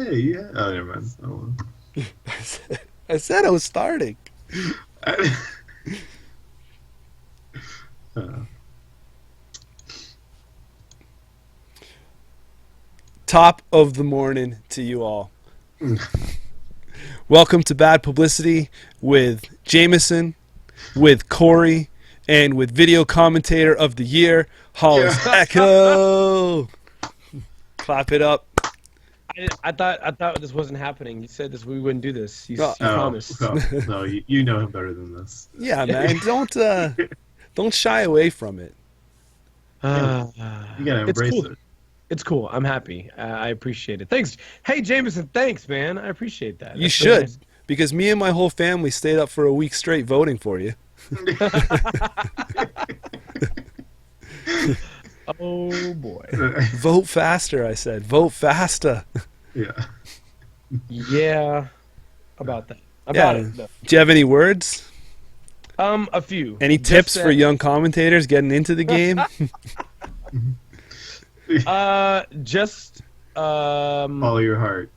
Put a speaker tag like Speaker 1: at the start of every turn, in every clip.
Speaker 1: Hey, yeah. Oh, never mind. Oh,
Speaker 2: I said I was starting.
Speaker 1: well. Uh,
Speaker 2: Top of the morning to you all. Welcome to Bad Publicity with Jameson, with Corey, and with video commentator of the year, Hollis
Speaker 1: yeah.
Speaker 2: Echo. Clap it up.
Speaker 3: I thought this wasn't happening. You said this. We wouldn't do this.
Speaker 2: Oh,
Speaker 3: You
Speaker 1: Oh,
Speaker 3: promised.
Speaker 1: well, no, you know him better than this.
Speaker 2: yeah, man. Don't shy away from it.
Speaker 3: Uh,
Speaker 1: You gotta
Speaker 3: it's
Speaker 1: embrace
Speaker 3: cool.
Speaker 1: it.
Speaker 3: It's cool. I'm happy. I appreciate it. Thanks. Hey, Jameson. Thanks, man. I appreciate that.
Speaker 2: You
Speaker 3: That's really
Speaker 2: should, because me and my whole family stayed up for a week straight voting for you.
Speaker 3: nice. Oh boy.
Speaker 2: Vote faster, I said. Vote faster.
Speaker 1: Yeah.
Speaker 3: Yeah. About that.
Speaker 2: Yeah.
Speaker 3: About it. No.
Speaker 2: Do you have any words?
Speaker 3: A few.
Speaker 2: Any
Speaker 3: Just
Speaker 2: tips for
Speaker 3: that-
Speaker 2: young commentators getting into the game?
Speaker 3: Just
Speaker 1: Follow your heart.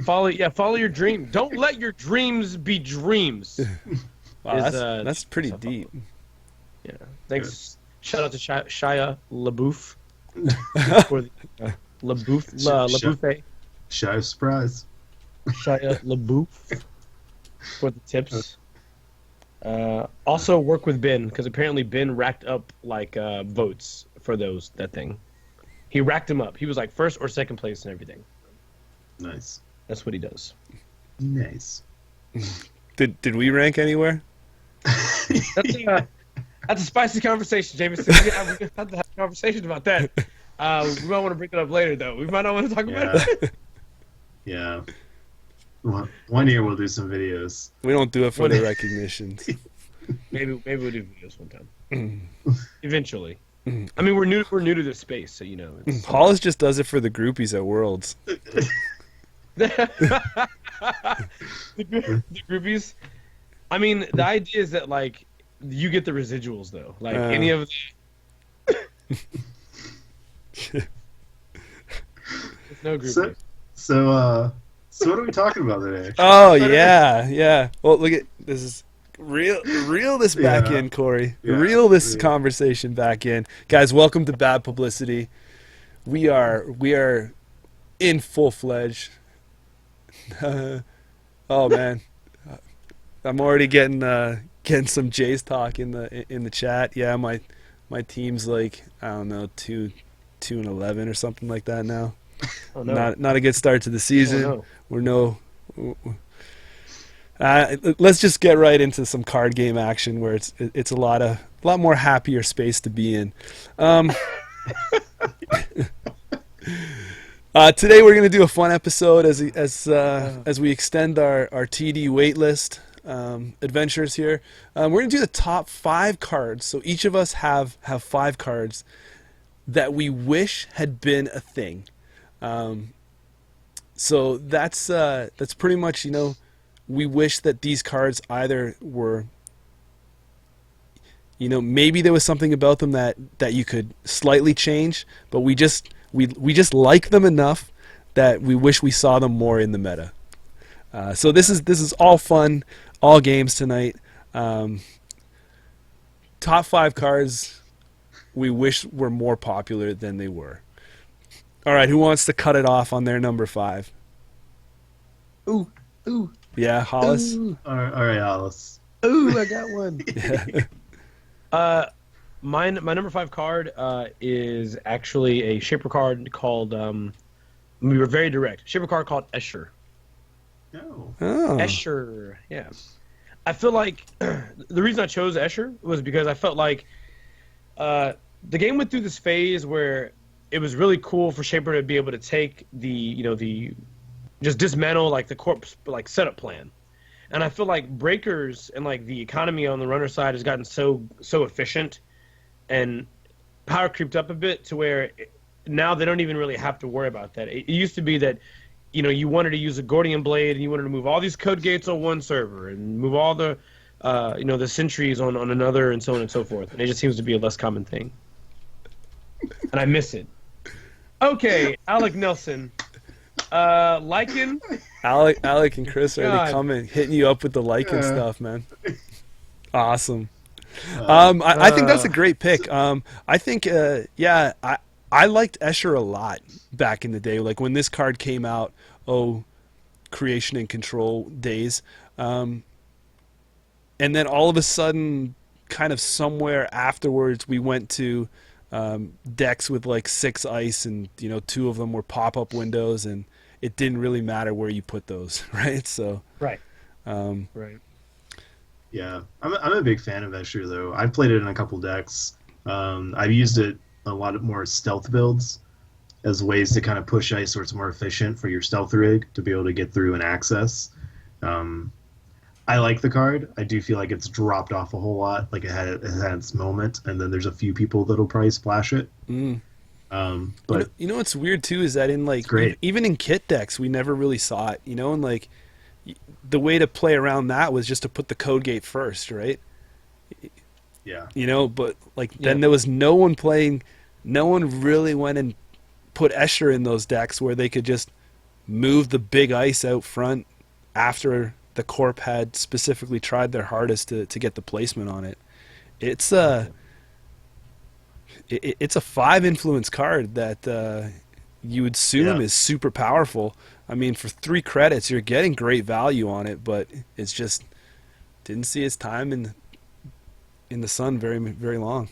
Speaker 3: follow your dream. Don't let your dreams be dreams.
Speaker 2: Wow,
Speaker 3: Is,
Speaker 2: that's pretty
Speaker 3: so-
Speaker 2: deep.
Speaker 3: Yeah. Thanks. Shout out to Shia LaBeouf for the LaBeouf.
Speaker 1: Shy of surprise.
Speaker 3: Shia LaBeouf for the tips. Also work with Ben because apparently Ben racked up like votes for that thing. He racked them up. He was like first or second place and everything.
Speaker 1: Nice.
Speaker 3: That's what he does.
Speaker 1: Nice.
Speaker 2: Did we rank anywhere?
Speaker 3: That's a spicy conversation, Jameson. We have to have a conversation about that. We might want to bring it up later, though. We might not want to talk about
Speaker 1: Yeah.
Speaker 3: it.
Speaker 1: Yeah. One year we'll do some videos.
Speaker 2: We don't do it for the recognitions.
Speaker 3: Maybe we'll do videos one time. Eventually. I mean, we're new to this space, so you know. It's,
Speaker 2: Hollis just does it for the groupies at Worlds.
Speaker 3: the groupies. I mean, the idea is that like you get the residuals though. Like any of there's no groupies.
Speaker 1: So what are we talking about today?
Speaker 2: Oh yeah. Well, look at this is reel this back
Speaker 1: Yeah.
Speaker 2: in, Corey.
Speaker 1: Yeah.
Speaker 2: Reel this
Speaker 1: Yeah.
Speaker 2: conversation back in, guys. Welcome to Bad Publicity. We are in full fledged. Oh man, I'm already getting some Jays talk in the chat. Yeah, my team's like I don't know 2-11 or something like that now.
Speaker 3: Oh, no.
Speaker 2: Not a good start to the season.
Speaker 3: Oh, no.
Speaker 2: We're no. Let's just get right into some card game action where it's a lot more happier space to be in. Today we're gonna do a fun episode as we extend our TD waitlist adventures here. We're gonna do the top 5 cards. So each of us have 5 cards that we wish had been a thing. So that's pretty much, we wish that these cards either were, maybe there was something about them that you could slightly change, but we just like them enough that we wish we saw them more in the meta. So this is all fun, all games tonight. Top 5 cards we wish were more popular than they were. All right, who wants to cut it off on their number 5?
Speaker 3: Ooh.
Speaker 2: Yeah, Hollis.
Speaker 3: Ooh.
Speaker 1: All right, Alice.
Speaker 3: Ooh, I got one.
Speaker 2: Yeah.
Speaker 3: My number 5 card is actually a shaper card called. We were very direct. Shaper card called Escher.
Speaker 1: No.
Speaker 2: Oh.
Speaker 3: Escher, yeah. I feel like the reason I chose Escher was because I felt like the game went through this phase where it was really cool for Shaper to be able to take the just dismantle like the corp's like setup plan. And I feel like breakers and like the economy on the runner side has gotten so efficient and power creeped up a bit to where now they don't even really have to worry about that. It used to be that you wanted to use a Gordian blade and you wanted to move all these code gates on one server and move all the the sentries on another and so on and so forth. And it just seems to be a less common thing. And I miss it. Okay, Alec Nelson. Lycan.
Speaker 2: Alec and Chris are already
Speaker 3: God.
Speaker 2: coming, hitting you up with the Lycan stuff, man. Awesome. I think that's a great pick. I think, I liked Escher a lot back in the day. Like when this card came out, creation and control days. And then all of a sudden, kind of somewhere afterwards, we went to decks with like 6 ice, and 2 of them were pop-up windows, and it didn't really matter where you put those, right? So,
Speaker 3: Right.
Speaker 2: right.
Speaker 1: Yeah, I'm a big fan of Escher though. I've played it in a couple decks. I've used it a lot more stealth builds as ways to kind of push ice so it's more efficient for your stealth rig to be able to get through and access. I like the card. I do feel like it's dropped off a whole lot. Like it had its moment, and then there's a few people that'll probably splash it. But
Speaker 2: what's weird too is that in like
Speaker 1: great.
Speaker 2: even in kit decks we never really saw it. And like the way to play around that was just to put the code gate first, right?
Speaker 1: Yeah.
Speaker 2: But like then there was no one really went and put Escher in those decks where they could just move the big ice out front after the corp had specifically tried their hardest to get the placement on it. It's a 5 influence card that you would assume is super powerful. I mean, for 3 credits, you're getting great value on it, but it's just didn't see its time in the sun very, very long.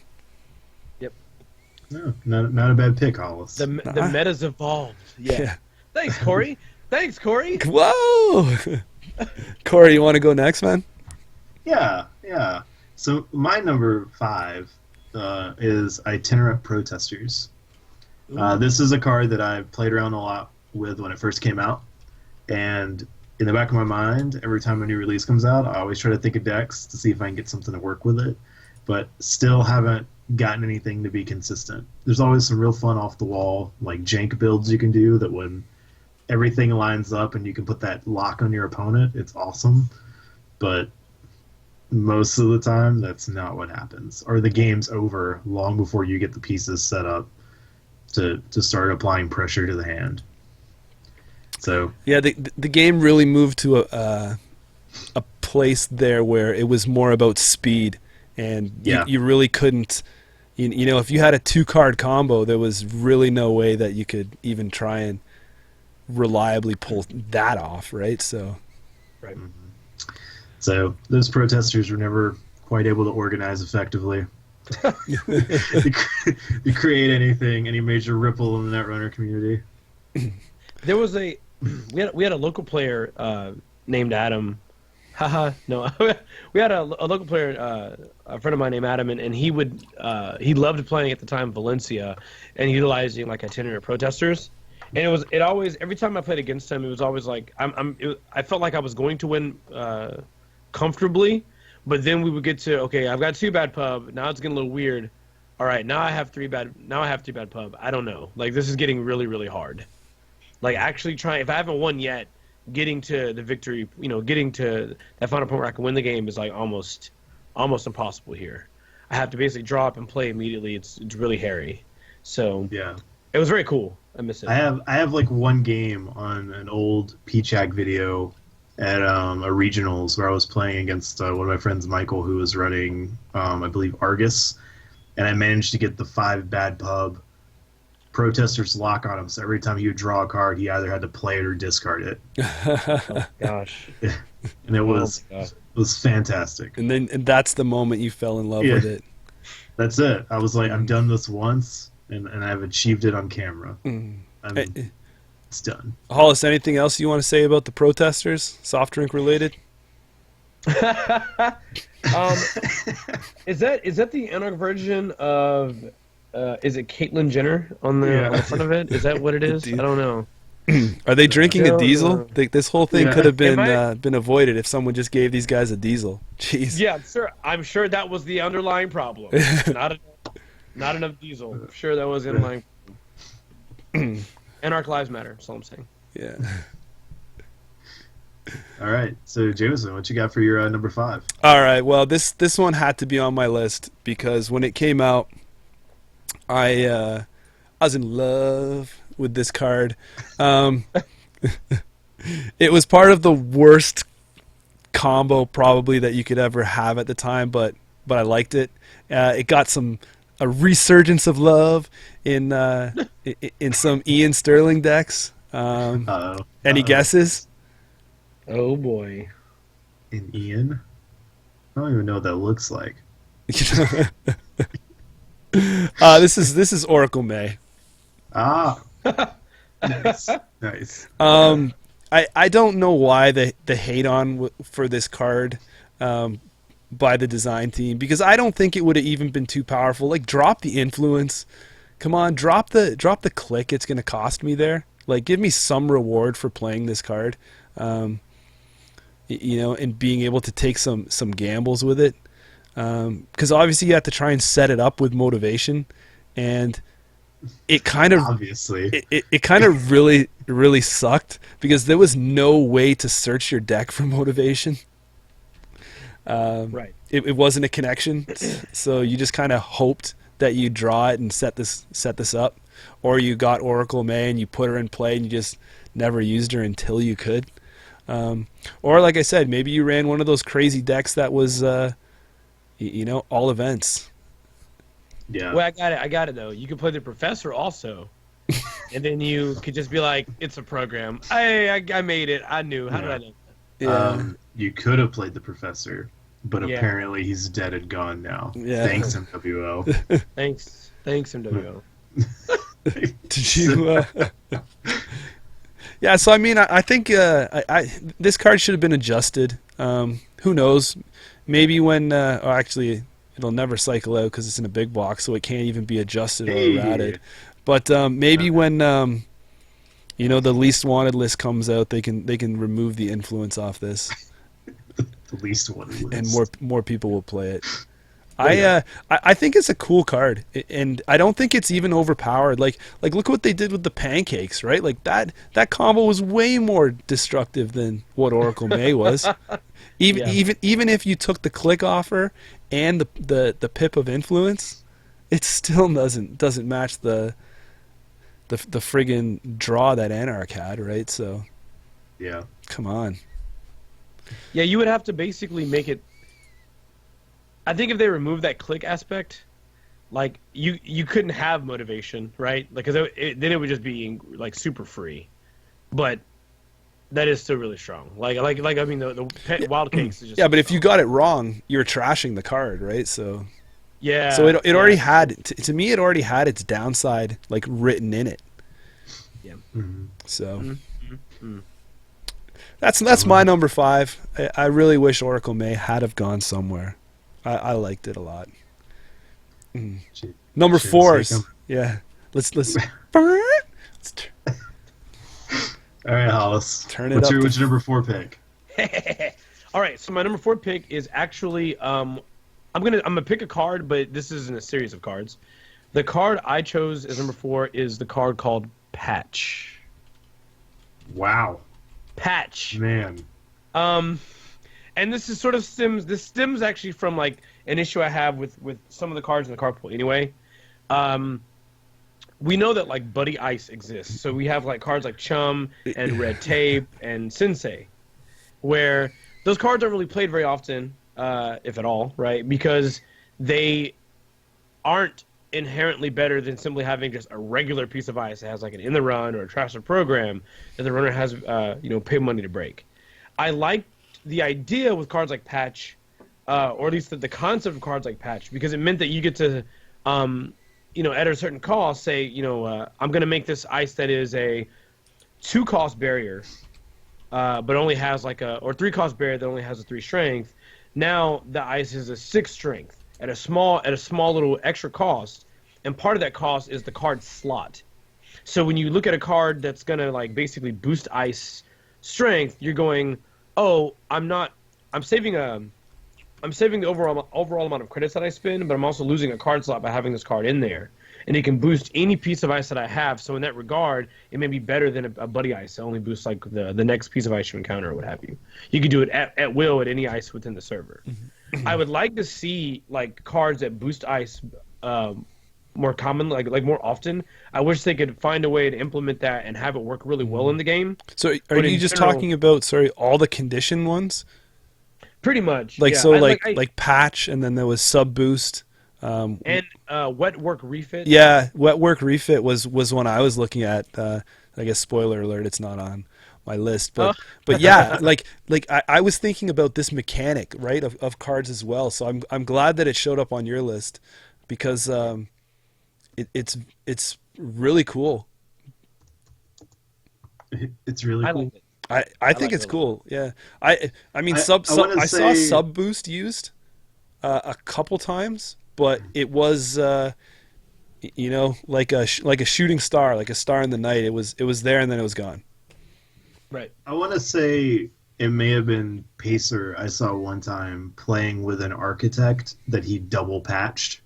Speaker 3: Yep.
Speaker 1: No, not a bad pick, Hollis.
Speaker 3: The meta's evolved. Yeah. Thanks, Corey.
Speaker 2: Whoa! Corey, you want to go next, man?
Speaker 1: Yeah. So my number 5 is Itinerant Protesters. This is a card that I played around a lot with when it first came out, and in the back of my mind, every time a new release comes out, I always try to think of decks to see if I can get something to work with it, but still haven't gotten anything to be consistent. There's always some real fun off the wall, like jank builds you can do that when everything lines up and you can put that lock on your opponent, it's awesome, but most of the time that's not what happens, or the game's over long before you get the pieces set up to start applying pressure to the hand. So
Speaker 2: the game really moved to a place there where it was more about speed, and you really couldn't, if you had a 2-card combo, there was really no way that you could even try and reliably pull that off, right? So,
Speaker 3: right.
Speaker 1: So those protesters were never quite able to organize effectively. to create any major ripple in the Netrunner community.
Speaker 3: There was we had a local player named Adam. No, we had a local player, a friend of mine named Adam, and he loved playing at the time Valencia and utilizing like itinerant protesters. And it always, every time I played against him, it was always like I felt like I was going to win comfortably, but then we would get to, okay, I've got 2 bad pub, now it's getting a little weird. All right, now I have 3 bad pub. I don't know. Like, this is getting really, really hard. Like, actually trying, if I haven't won yet, getting to the victory, getting to that final point where I can win the game is like almost impossible here. I have to basically draw up and play immediately. It's really hairy. So
Speaker 1: yeah,
Speaker 3: it was very cool. I miss it.
Speaker 1: I have like one game on an old PCHAG video at a regionals where I was playing against one of my friends, Michael, who was running, I believe, Argus, and I managed to get the 5 bad pub protesters lock on him. So every time he would draw a card, he either had to play it or discard it.
Speaker 3: Oh, gosh.
Speaker 1: And it was fantastic.
Speaker 2: And that's the moment you fell in love with it.
Speaker 1: That's it. I was like, I've done this once, and I've achieved it on camera. It's done.
Speaker 2: Hollis, anything else you want to say about the protesters, soft drink related?
Speaker 3: Is that the Anarch version of is it Caitlyn Jenner on the front of it? Is that what it is? I don't know.
Speaker 2: Are they drinking a diesel? This whole thing could have been avoided if someone just gave these guys a diesel. Jeez.
Speaker 3: Yeah, I'm sure that was the underlying problem. Not enough diesel. I'm sure that was the underlying problem. Anarch lives matter. That's all I'm saying.
Speaker 2: Yeah.
Speaker 1: All right. So, Jameson, what you got for your number 5?
Speaker 2: All right. Well, this one had to be on my list because when it came out, I was in love with this card. It was part of the worst combo probably that you could ever have at the time, but I liked it. It got a resurgence of love in some Ian Sterling decks. Any guesses?
Speaker 3: Oh boy.
Speaker 1: In Ian? I don't even know what that looks like.
Speaker 2: This is Oracle May.
Speaker 1: Ah, nice, nice.
Speaker 2: I don't know why the hate on for this card by the design team, because I don't think it would have even been too powerful. Like, drop the influence. Come on, drop the click it's going to cost me there. Like, give me some reward for playing this card. And being able to take some gambles with it. Because obviously you have to try and set it up with motivation, and it kind of
Speaker 1: obviously
Speaker 2: it kind of really sucked because there was no way to search your deck for motivation.
Speaker 3: Right.
Speaker 2: It wasn't a connection, so you just kind of hoped that you draw it and set this up, or you got Oracle May and you put her in play and you just never used her until you could. Or like I said, maybe you ran one of those crazy decks that was, all events.
Speaker 1: yeah.
Speaker 3: Well, I got it though. You could play the professor also, and then you could just be like, "It's a program. I made it. I knew. How did I know?"
Speaker 2: Yeah.
Speaker 1: You could have played the professor, but
Speaker 3: Yeah.
Speaker 1: apparently he's dead and gone now.
Speaker 2: Yeah.
Speaker 1: Thanks, MWO.
Speaker 3: Thanks, MWO.
Speaker 2: Did you? Yeah. So I mean, I think this card should have been adjusted. Who knows? Maybe when, actually, it'll never cycle out because it's in a big box, so it can't even be adjusted or errated. But maybe when the least wanted list comes out, they can remove the influence off this,
Speaker 1: The least wanted list.
Speaker 2: and more people will play it. I think it's a cool card, and I don't think it's even overpowered. Like look what they did with the pancakes, right? Like that combo was way more destructive than what Oracle May was. Even if you took the click offer and the pip of influence, it still doesn't match the friggin' draw that Anarch had, right? So
Speaker 1: Yeah.
Speaker 2: come on.
Speaker 3: Yeah, you would have to basically make it. I think if they remove that click aspect, like you couldn't have motivation, right? Like, because then it would just be like super free, but that is still really strong. Like I mean the wild cakes is just
Speaker 2: But if you got it wrong, you're trashing the card, right? So
Speaker 3: yeah.
Speaker 2: So it already had, to me, it already had its downside like written in it.
Speaker 3: Yeah.
Speaker 1: Mhm.
Speaker 2: So that's my number 5. I really wish Oracle May had have gone somewhere. I liked it a lot. Number
Speaker 1: Should've
Speaker 2: 4s.
Speaker 1: taken 'em.
Speaker 2: Yeah. Let's
Speaker 1: All right, Hollis.
Speaker 2: Turn it
Speaker 1: What's
Speaker 2: up
Speaker 1: your
Speaker 2: to-
Speaker 1: what's your number 4 pick?
Speaker 3: All right, so my number 4 pick is actually I'm gonna pick a card, but this isn't a series of cards. The card I chose as number 4 is the card called Patch.
Speaker 1: Wow,
Speaker 3: Patch.
Speaker 1: man.
Speaker 3: And this is sort of stems actually from like an issue I have with some of the cards in the card pool. Anyway, we know that like Buddy Ice exists, so we have like cards like Chum and Red Tape and Sensei, where those cards aren't really played very often, if at all, right? Because they aren't inherently better than simply having just a regular piece of ice that has like an in the run or a trash program that the runner has pay money to break. I like the idea with cards like Patch, or at least the concept of cards like Patch, because it meant that you get to at a certain cost, say, I'm going to make this ice that is a 2-cost barrier, but only has or 3-cost barrier that only has a 3 strength. Now the ice is a 6 strength at a small little extra cost, and part of that cost is the card slot. So when you look at a card that's going to like basically boost ice strength, you're going, oh, I'm saving the overall amount of credits that I spend, but I'm also losing a card slot by having this card in there. And it can boost any piece of ice that I have, so in that regard, it may be better than a Buddy Ice. It only boosts like the next piece of ice you encounter or what have you. You can do it at will at any ice within the server. I would like to see like cards that boost ice more common, like more often. I wish they could find a way to implement that and have it work really well in the game.
Speaker 2: So are
Speaker 3: But
Speaker 2: you
Speaker 3: in
Speaker 2: just
Speaker 3: general-
Speaker 2: talking about all the condition ones?
Speaker 3: Pretty much,
Speaker 2: Like
Speaker 3: yeah.
Speaker 2: so
Speaker 3: I-
Speaker 2: like patch, and then there was sub boost.
Speaker 3: and wet work refit.
Speaker 2: Yeah, wet work refit was one I was looking at. I guess spoiler alert, it's not on my list, but yeah, like I was thinking about this mechanic, right, of cards as well. So I'm glad that it showed up on your list, because it's really cool.
Speaker 1: It's really
Speaker 3: I
Speaker 1: cool.
Speaker 3: like it.
Speaker 2: I think
Speaker 3: like
Speaker 2: it's
Speaker 3: it a
Speaker 2: cool. Yeah, I mean
Speaker 1: I
Speaker 2: I saw
Speaker 1: say-
Speaker 2: sub boost used a couple times, but it was like a shooting star, like a star in the night. It was there and then it was gone.
Speaker 3: Right.
Speaker 1: I want to say it may have been Pacer I saw one time playing with an architect that he double patched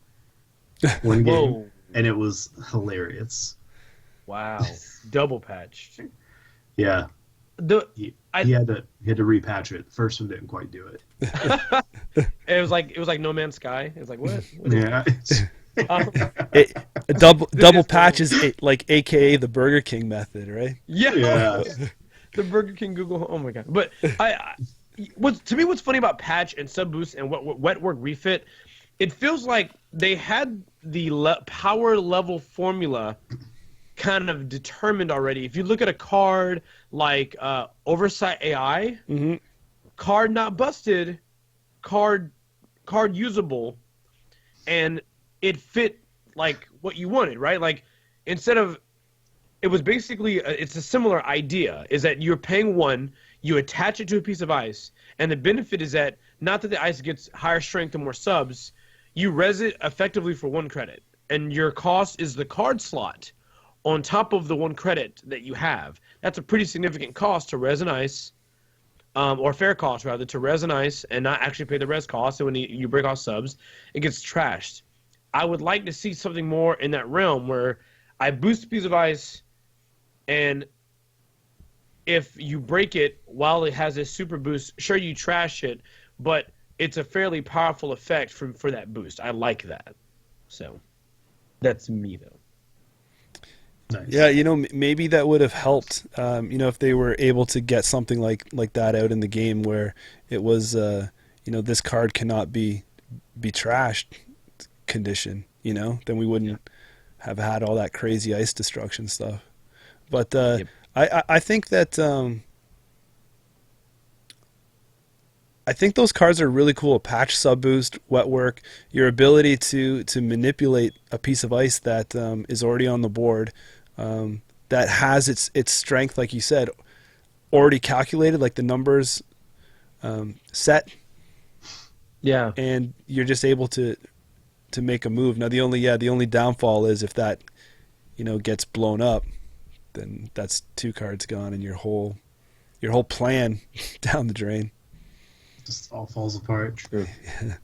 Speaker 1: one game,
Speaker 3: Whoa.
Speaker 1: and it was hilarious.
Speaker 3: Wow. Double patched.
Speaker 1: Yeah,
Speaker 3: The
Speaker 1: he
Speaker 3: I-
Speaker 1: had to repatch it. First one didn't quite do it.
Speaker 3: it was like No Man's Sky. It was like what?
Speaker 1: Yeah,
Speaker 2: Double
Speaker 3: is
Speaker 2: patch is like AKA the Burger King method, right?
Speaker 3: Yeah.
Speaker 1: yeah.
Speaker 3: The Burger King Google. Oh my god! But what's funny about patch and sub boost and wet work refit, it feels like they had the power level formula kind of determined already. If you look at a card like Oversight AI,
Speaker 2: Mm-hmm.
Speaker 3: card not busted, card usable, and it fit like what you wanted, right? Like instead of it was basically it's a similar idea, is that you're paying one, you attach it to a piece of ice, and the benefit is that not that the ice gets higher strength and more subs, you res it effectively for 1 credit, and your cost is the card slot on top of the 1 credit that you have. That's a pretty significant cost to res an ice, or fair cost rather, to res an ice and not actually pay the res cost. So when you break off subs, it gets trashed. I would like to see something more in that realm where I boost a piece of ice, and if you break it while it has this super boost, sure, you trash it, but it's a fairly powerful effect for that boost. I like that. So that's me though.
Speaker 1: Nice.
Speaker 2: Yeah, maybe that would have helped. If they were able to get something like that out in the game, where it was, this card cannot be trashed condition. Then we wouldn't have had all that crazy ice destruction stuff. But
Speaker 3: Yep.
Speaker 2: I think that I think those cards are really cool. Patch, sub boost, wet work, your ability to manipulate a piece of ice that is already on the board, that has its strength, like you said, already calculated, like the numbers set,
Speaker 3: Yeah.
Speaker 2: and you're just able to make a move. Now the only downfall is if that gets blown up, then that's 2 cards gone and your whole plan down the drain.
Speaker 1: Just all falls apart.
Speaker 3: True.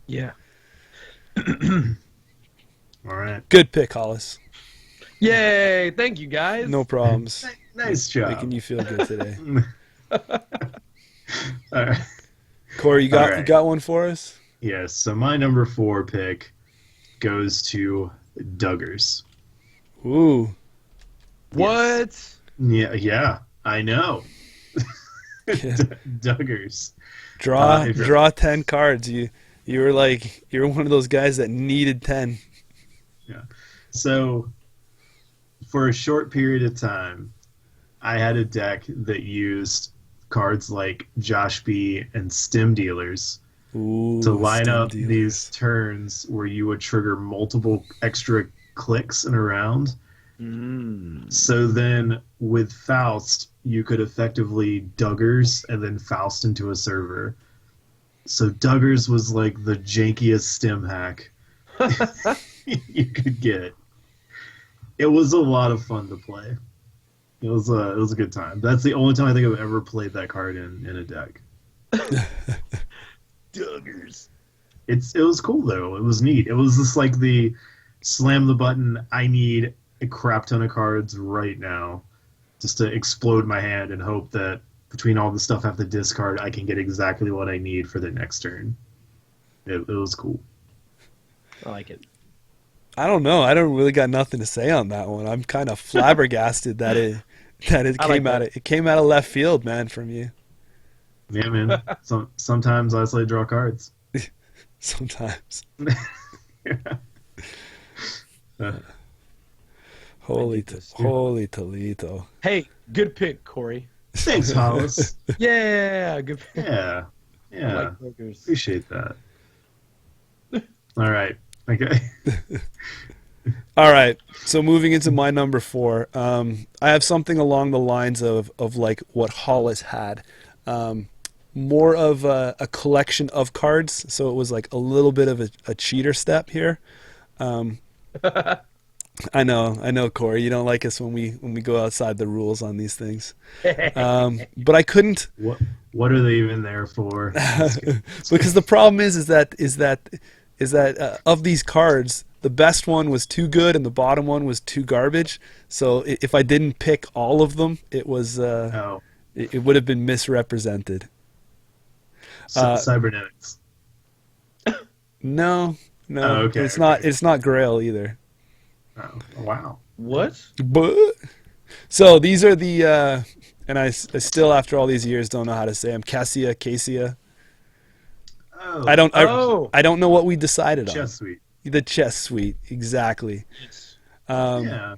Speaker 3: Yeah.
Speaker 1: All right.
Speaker 2: Good pick, Hollis.
Speaker 3: Yay! Thank you guys.
Speaker 2: No problems.
Speaker 1: Nice job.
Speaker 2: Making you feel good today.
Speaker 1: All right.
Speaker 2: Corey, you
Speaker 1: All right.
Speaker 2: got one for us?
Speaker 1: Yes. So my number 4 pick goes to Duggars.
Speaker 2: Ooh.
Speaker 3: What?
Speaker 1: Yeah. I know.
Speaker 2: Yeah.
Speaker 1: Duggars.
Speaker 2: Draw 10 cards. You were one of those guys that needed 10.
Speaker 1: Yeah. So for a short period of time, I had a deck that used cards like Josh B and Stim Dealers
Speaker 2: Ooh,
Speaker 1: to line
Speaker 2: Stim
Speaker 1: up
Speaker 2: Dealers.
Speaker 1: these turns where you would trigger multiple extra clicks in a round. So then with Faust, you could effectively Duggars and then Faust into a server. So Duggars was like the jankiest stim hack you could get. It was a lot of fun to play. It was a good time. That's the only time I think I've ever played that card in a deck. Duggars. It was cool though. It was neat. It was just like the slam the button. I need a crap ton of cards right now, just to explode my hand and hope that between all the stuff I have to discard, I can get exactly what I need for the next turn. It was cool.
Speaker 3: I like it.
Speaker 2: I don't know. I don't really got nothing to say on that one. I'm kind of flabbergasted that it
Speaker 3: I like
Speaker 2: came out
Speaker 3: that.
Speaker 2: of it came out of left field, man, from you.
Speaker 1: Yeah, man. Sometimes I just draw cards.
Speaker 2: Sometimes.
Speaker 1: Yeah. Uh,
Speaker 3: I need this.
Speaker 2: Holy Toledo.
Speaker 3: Hey, good pick, Corey.
Speaker 1: Thanks, Hollis.
Speaker 3: Yeah, good pick.
Speaker 1: Yeah.
Speaker 3: I
Speaker 1: Yeah.
Speaker 3: like burgers.
Speaker 1: Appreciate that. All right. Okay.
Speaker 2: All right. So moving into my number 4, I have something along the lines of like what Hollis had. More of a collection of cards, so it was like a little bit of a cheater step here. I know, Corey, you don't like us when we go outside the rules on these things. But I couldn't
Speaker 1: What are they even there for?
Speaker 2: because the problem is that of these cards, the best one was too good and the bottom one was too garbage. So if I didn't pick all of them, it was
Speaker 1: Oh,
Speaker 2: it would have been misrepresented.
Speaker 1: cybernetics.
Speaker 2: No,
Speaker 1: Oh, okay,
Speaker 2: it's not.
Speaker 1: okay.
Speaker 2: It's not Grail either.
Speaker 1: Oh, wow.
Speaker 3: What?
Speaker 2: But so these are the and I still after all these years don't know how to say them. Cassia.
Speaker 1: Oh,
Speaker 2: I don't know what we decided on.
Speaker 1: chess suite.
Speaker 2: The chess suite, exactly.
Speaker 3: Yes.
Speaker 1: Yeah.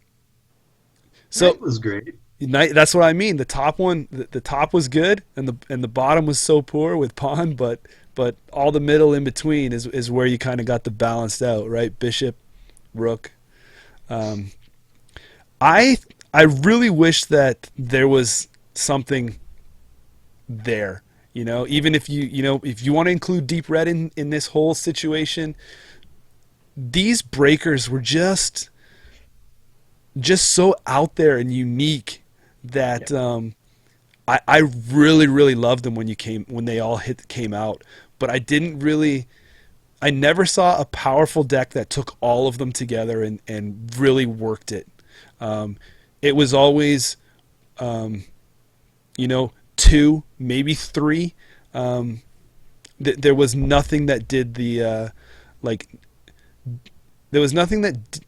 Speaker 2: So
Speaker 1: That was great.
Speaker 2: that's what I mean. The top one, the top was good, and the bottom was so poor with pawn, but all the middle in between is where you kind of got the balanced out, right? Bishop, rook. I really wish that there was something there. Even if if you want to include deep red in this whole situation, these breakers were just so out there and unique that I really loved them when they all came out. But I never saw a powerful deck that took all of them together and really worked it. It was always, 2, maybe 3. There was nothing that did the there was nothing that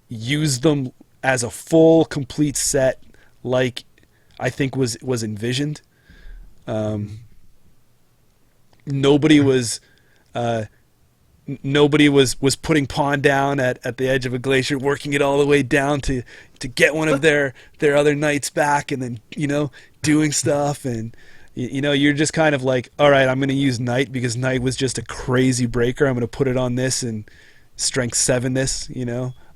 Speaker 2: used them as a full, complete set, like I think was envisioned. Nobody was putting pawn down at the edge of a glacier, working it all the way down to get one of their other knights back, and then doing stuff, and you're just kind of like, all right, I'm going to use knight because knight was just a crazy breaker. I'm going to put it on this and strength 7 this.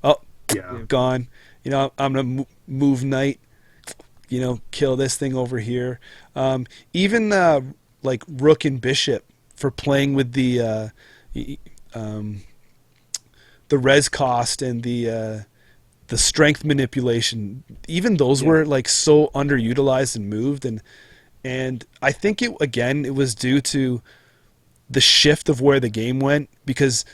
Speaker 2: Oh,
Speaker 1: Yeah.
Speaker 2: gone. I'm going to move knight. Kill this thing over here. Even like rook and bishop for playing with the res cost and the strength manipulation. Even those were like so underutilized and moved, and I think it was due to the shift of where the game went, because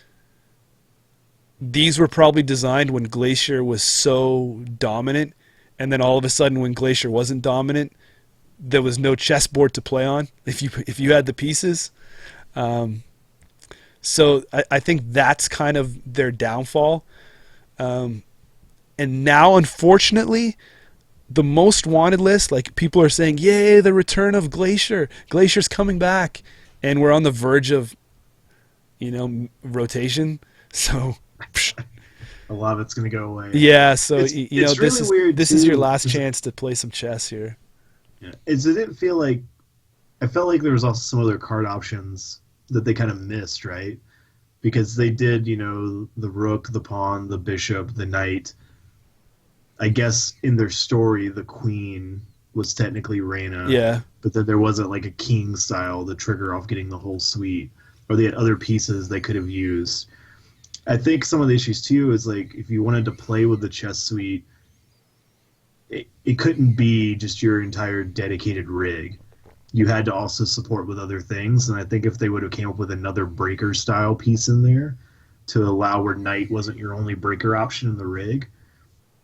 Speaker 2: these were probably designed when Glacier was so dominant, and then all of a sudden when Glacier wasn't dominant, there was no chessboard to play on if you had the pieces. So I think that's kind of their downfall. And now, unfortunately, the most wanted list, like people are saying, yay, the return of Glacier. Glacier's coming back. And we're on the verge of, rotation. So,
Speaker 1: A lot of it's going to go away.
Speaker 2: yeah, so,
Speaker 1: It's really weird,
Speaker 2: this is your
Speaker 1: too,
Speaker 2: last
Speaker 1: 'cause-
Speaker 2: chance to play some chess here.
Speaker 1: Yeah. It didn't feel like. I felt like there was also some other card options that they kind of missed, right? Because they did, the rook, the pawn, the bishop, the knight. I guess in their story, the queen was technically Reina.
Speaker 2: Yeah.
Speaker 1: But then there wasn't like a king style to trigger off getting the whole suite. Or they had other pieces they could have used. I think some of the issues too is like if you wanted to play with the chess suite, it couldn't be just your entire dedicated rig. You had to also support with other things, and I think if they would have came up with another breaker style piece in there to allow where knight wasn't your only breaker option in the rig,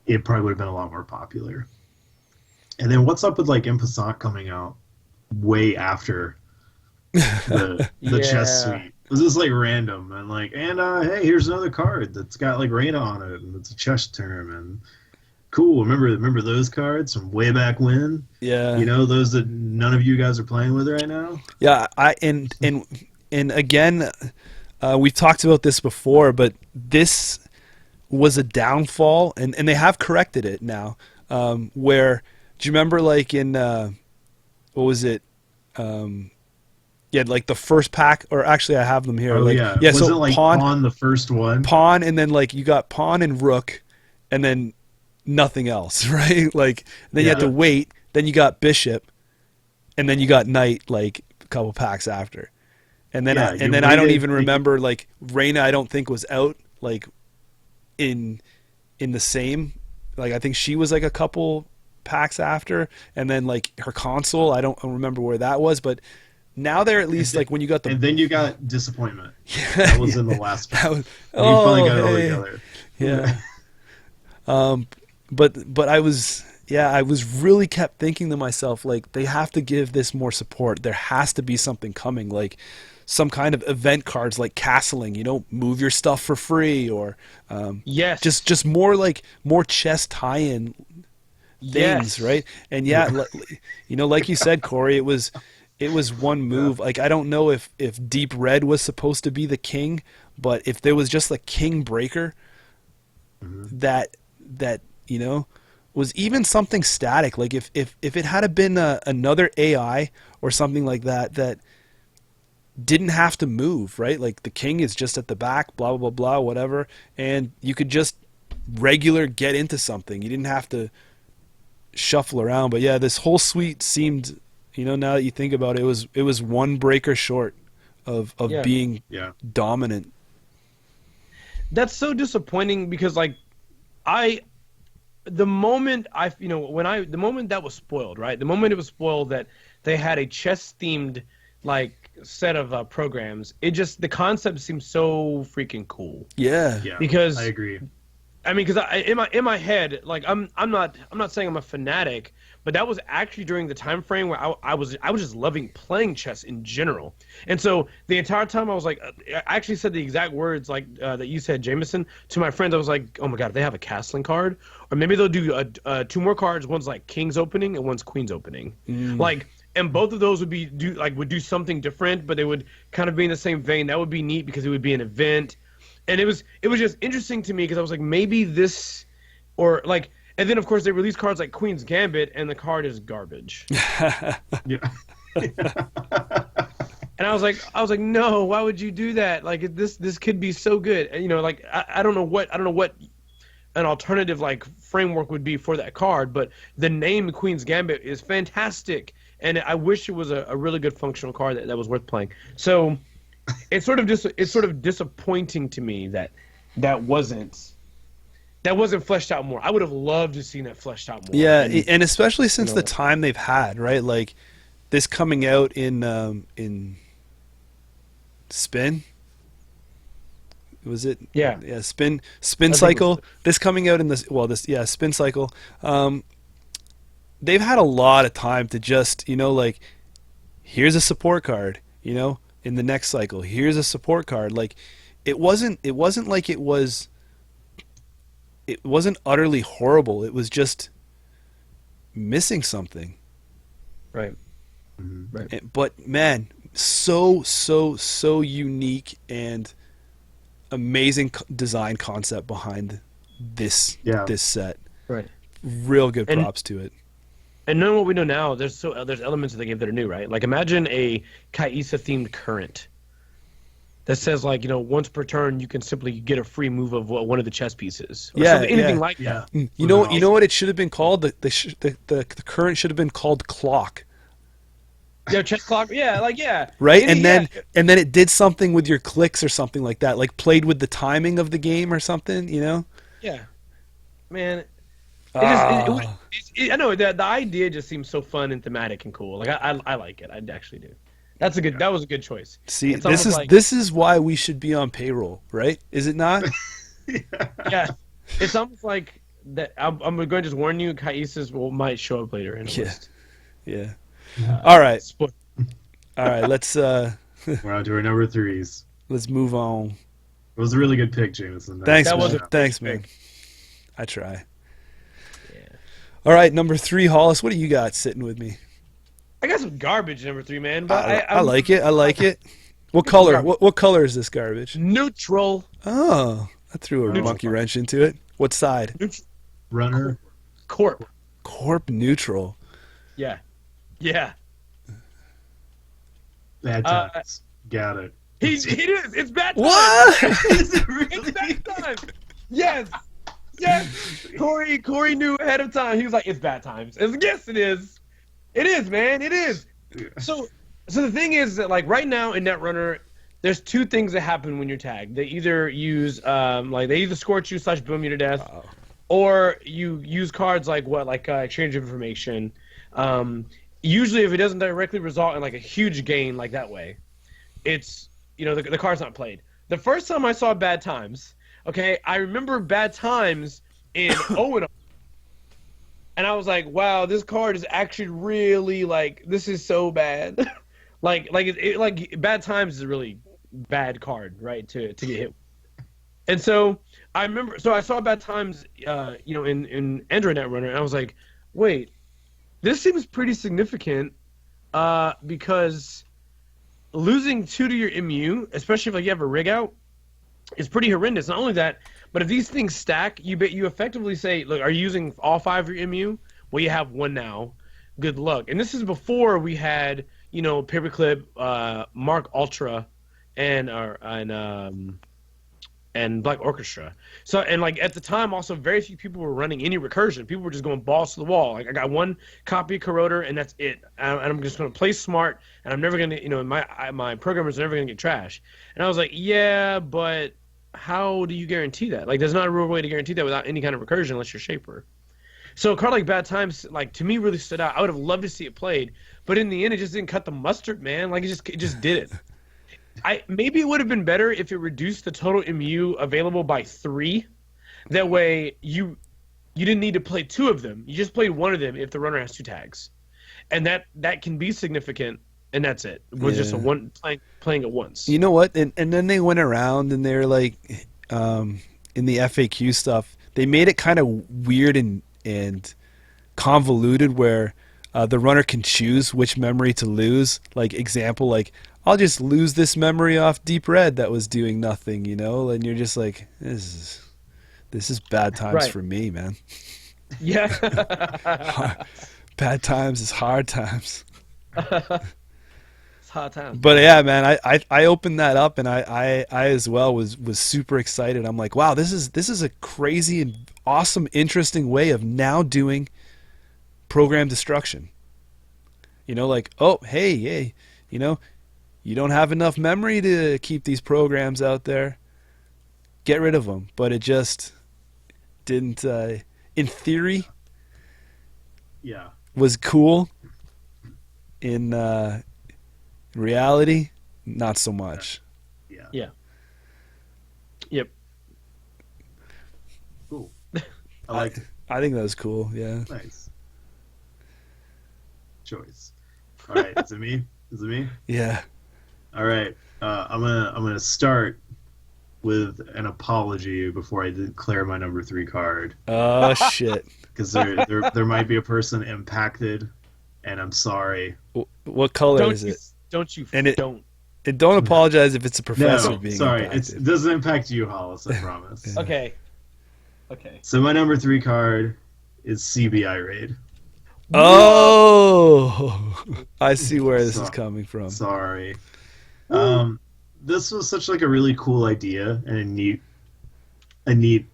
Speaker 1: it probably would have been a lot more popular. And then what's up with like En Passant coming out way after the chest suite. It was just like random and like, hey, here's another card that's got like Reyna on it and it's a chest term and cool. Remember those cards from way back when?
Speaker 2: Yeah.
Speaker 1: You know, those that none of you guys are playing with right now?
Speaker 2: Yeah, and again, we've talked about this before, but this was a downfall, and they have corrected it now. Where, do you remember, like in what was it? Yeah, like the first pack, or actually, I have them here.
Speaker 1: Oh
Speaker 2: like,
Speaker 1: yeah,
Speaker 2: yeah.
Speaker 1: Was
Speaker 2: So
Speaker 1: it like pawn the first one?
Speaker 2: Pawn, and then like you got pawn and rook, and then nothing else, right? Like then you had to wait. Then you got bishop, and then you got knight like a couple packs after, and then I don't even remember like Reyna. I don't think was out like in the same, like I think she was like a couple packs after, and then like her console, I don't remember where that was, but now they're at least like when you got the,
Speaker 1: and then you got disappointment.
Speaker 2: Yeah,
Speaker 1: that was in the last pack.
Speaker 2: was,
Speaker 1: you finally got it all together.
Speaker 2: Yeah. But I was really kept thinking to myself, like, they have to give this more support. There has to be something coming, like some kind of event cards like castling, you know, move your stuff for free, or just more like more chess tie-in things, right? And you know, like you said, Corey, it was one move. Like I don't know if Deep Red was supposed to be the king, but if there was just a king breaker that you know was even something static, like if it had been another AI or something like that didn't have to move, right? Like the king is just at the back, blah, blah, blah, whatever. And you could just regular get into something. You didn't have to shuffle around. But yeah, this whole suite seemed, you know, now that you think about it, it was one breaker short of being dominant.
Speaker 3: That's so disappointing because like the moment the moment that was spoiled, right? The moment it was spoiled that they had a chess themed like set of programs, the concept seems so freaking cool.
Speaker 1: Yeah,
Speaker 3: because
Speaker 1: I agree.
Speaker 3: I mean, because in my head, like I'm not saying I'm a fanatic, but that was actually during the time frame where I was just loving playing chess in general. And so the entire time I was like, I actually said the exact words like that you said, Jameson, to my friends. I was like, oh my god, if they have a castling card, or maybe they'll do two more cards. One's like King's opening and one's Queen's opening. Like, and both of those would do something different, but they would kind of be in the same vein. That would be neat because it would be an event. And it was just interesting to me because I was like, maybe this, or like, and then of course they release cards like Queen's Gambit, and the card is garbage.
Speaker 1: Yeah.
Speaker 3: And I was like, no, why would you do that? Like this could be so good. And, you know, like I don't know what an alternative like framework would be for that card, but the name Queen's Gambit is fantastic, and I wish it was a really good functional card that was worth playing. So. It's sort of disappointing to me that wasn't fleshed out more. I would have loved to have seen that fleshed out more.
Speaker 2: Yeah, and especially since the time they've had, right? Like this coming out in Spin. Was it?
Speaker 3: Yeah.
Speaker 2: Yeah, Spin Cycle. This coming out in Spin Cycle. They've had a lot of time to just, you know, like, here's a support card, you know. In the next cycle, here's a support card. Like, it wasn't like it wasn't utterly horrible. It was just missing something.
Speaker 3: Right.
Speaker 2: Right. But man, so unique and amazing design concept behind this set.
Speaker 3: Right.
Speaker 2: Real good props to it.
Speaker 3: And knowing what we know now, there's elements of the game that are new, right? Like imagine a Kaisa themed current that says like, you know, once per turn you can simply get a free move of one of the chess pieces. Or anything like that.
Speaker 2: You know what it should have been called? The current should have been called Clock.
Speaker 3: Yeah, chess clock. Yeah, like
Speaker 2: Right, and then it did something with your clicks or something like that, like played with the timing of the game or something, you know?
Speaker 3: Yeah, man. I know the idea just seems so fun and thematic and cool. Like I like it. I actually do. That was a good choice.
Speaker 2: See, this is why we should be on payroll, right? Is it not?
Speaker 3: Yeah, it's almost like that. I'm going to just warn you, Kaisa's might show up later in the list.
Speaker 2: Yeah. All right. All right, let's
Speaker 1: We're on to our number threes.
Speaker 2: let's move on.
Speaker 1: It was a really good pick, Jameson.
Speaker 2: Thanks,
Speaker 3: That
Speaker 2: man.
Speaker 3: was a
Speaker 2: Thanks,
Speaker 3: great
Speaker 2: man.
Speaker 3: pick.
Speaker 2: I try.
Speaker 3: Yeah.
Speaker 2: All right, number 3, Hollis. What do you got sitting with me?
Speaker 3: I got some garbage number 3, man. But
Speaker 2: I like it. I like it. What color? What color is this garbage?
Speaker 3: Neutral.
Speaker 2: Oh, I threw a monkey wrench into it. What side?
Speaker 1: Runner.
Speaker 3: Corp.
Speaker 2: Corp neutral.
Speaker 3: Yeah. Yeah.
Speaker 1: Bad times. Got it.
Speaker 3: He is. It's bad time.
Speaker 2: What?
Speaker 1: Is it really?
Speaker 3: It's bad time. Yes. Yes. Corey knew ahead of time. He was like, it's bad times. I was like, yes, it is. It is, man. It is. So the thing is that, like, right now in Netrunner, there's two things that happen when you're tagged. They either use they either scorch you / boom you to death, or you use cards like exchange of information. Usually, if it doesn't directly result in like a huge gain like that way, it's the card's not played. The first time I saw Bad Times, okay, I remember Bad Times in Owen. And I was like, wow, this card is actually really, like, this is so bad. like Bad Times is a really bad card, right, to get hit. And so I remember, I saw Bad Times, in Android Netrunner, and I was like, wait, this seems pretty significant, because losing 2 to your MU, especially if like you have a rig out, is pretty horrendous. Not only that, but if these things stack, you effectively say, look, are you using all 5 of your MU? Well, you have 1 now. Good luck. And this is before we had, Paperclip, Mark Ultra, and Black Orchestra. So, and like at the time, also very few people were running any recursion. People were just going balls to the wall. Like, I got 1 copy of Corroder, and that's it. And I'm just going to play smart, and I'm never going to, my programmers are never going to get trash. And I was like, yeah, but how do you guarantee that? Like, there's not a real way to guarantee that without any kind of recursion unless you're Shaper. So a card like Bad Times, like, to me, really stood out. I would have loved to see it played, but in the end, it just didn't cut the mustard, man. Like, it just did it. Maybe it would have been better if it reduced the total MU available by 3. That way, you didn't need to play 2 of them. You just played 1 of them if the runner has 2 tags, and that can be significant. And that's it. It was just playing it once.
Speaker 2: You know what? And then they went around and they're like, in the FAQ stuff, they made it kind of weird and convoluted where the runner can choose which memory to lose. Like, example, like, I'll just lose this memory off Deep Red that was doing nothing, and you're just like, this is bad times for me, man.
Speaker 3: Yeah.
Speaker 2: Bad times is hard times.
Speaker 3: Hard time.
Speaker 2: But yeah, man, I opened that up and I as well was super excited. I'm like, wow, this is a crazy and awesome, interesting way of now doing program destruction. Like, oh, hey, you don't have enough memory to keep these programs out there. Get rid of them. But it just didn't. In theory, was cool. In reality, not so much.
Speaker 3: Yeah. Yep.
Speaker 1: Cool. I liked it.
Speaker 2: I think that was cool. Yeah.
Speaker 1: Nice choice. All right, is it me?
Speaker 2: Yeah.
Speaker 1: All right. I'm gonna start with an apology before I declare my number 3 card.
Speaker 2: Oh shit.
Speaker 1: Because there might be a person impacted, and I'm sorry.
Speaker 2: What color is it?
Speaker 3: Don't you?
Speaker 2: And
Speaker 3: don't.
Speaker 2: And don't apologize if it's a professor being
Speaker 1: sorry.
Speaker 2: impacted.
Speaker 1: It doesn't impact you, Hollis. I promise.
Speaker 2: Yeah.
Speaker 3: Okay.
Speaker 1: So my number 3 card is CBI Raid.
Speaker 2: Oh, I see where this is coming from.
Speaker 1: Sorry. This was such like a really cool idea and a neat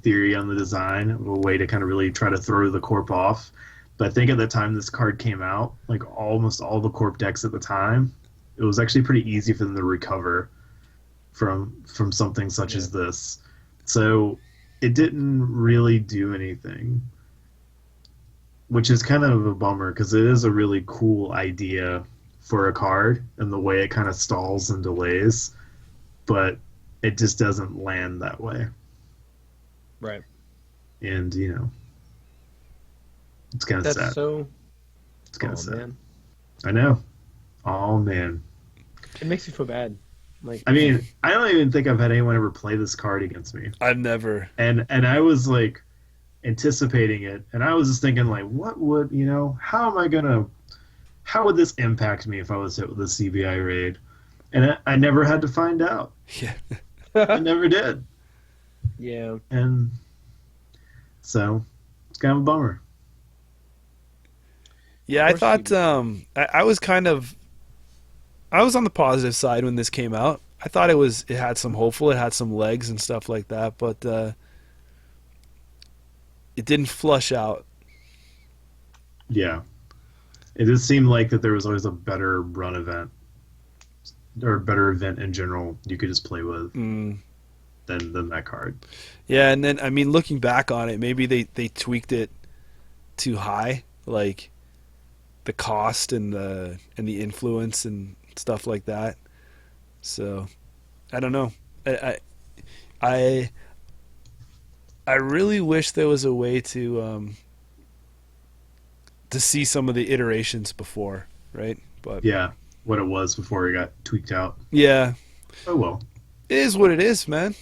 Speaker 1: theory on the design, a way to kind of really try to throw the corp off. But I think at the time this card came out, like almost all the corp decks at the time, it was actually pretty easy for them to recover from something such as this. So it didn't really do anything, which is kind of a bummer because it is a really cool idea for a card and the way it kind of stalls and delays, but it just doesn't land that way.
Speaker 3: Right.
Speaker 1: And it's kind of sad.
Speaker 3: So
Speaker 1: it's kind of sad.
Speaker 3: Man.
Speaker 1: I know. Oh man.
Speaker 3: It makes me feel bad. Like,
Speaker 1: I mean, I don't even think I've had anyone ever play this card against me.
Speaker 2: I've never.
Speaker 1: And I was like anticipating it, and I was just thinking like, what would how would this impact me if I was hit with a CBI raid? And I never had to find out.
Speaker 2: Yeah.
Speaker 1: I never did.
Speaker 3: yeah.
Speaker 1: And so it's kind of a bummer.
Speaker 2: Yeah, I thought I was I was on the positive side when this came out. I thought it had some hopeful, it had some legs and stuff like that, but it didn't flush out.
Speaker 1: Yeah. It just seemed like that there was always a better run event or a better event in general you could just play with than that card.
Speaker 2: Yeah, and then I mean looking back on it, maybe they tweaked it too high, like the cost and the influence and stuff like that. So I don't know. I really wish there was a way to see some of the iterations before, right? But
Speaker 1: yeah, what it was before it got tweaked out.
Speaker 2: Yeah.
Speaker 1: Oh well.
Speaker 2: It is what it is, man.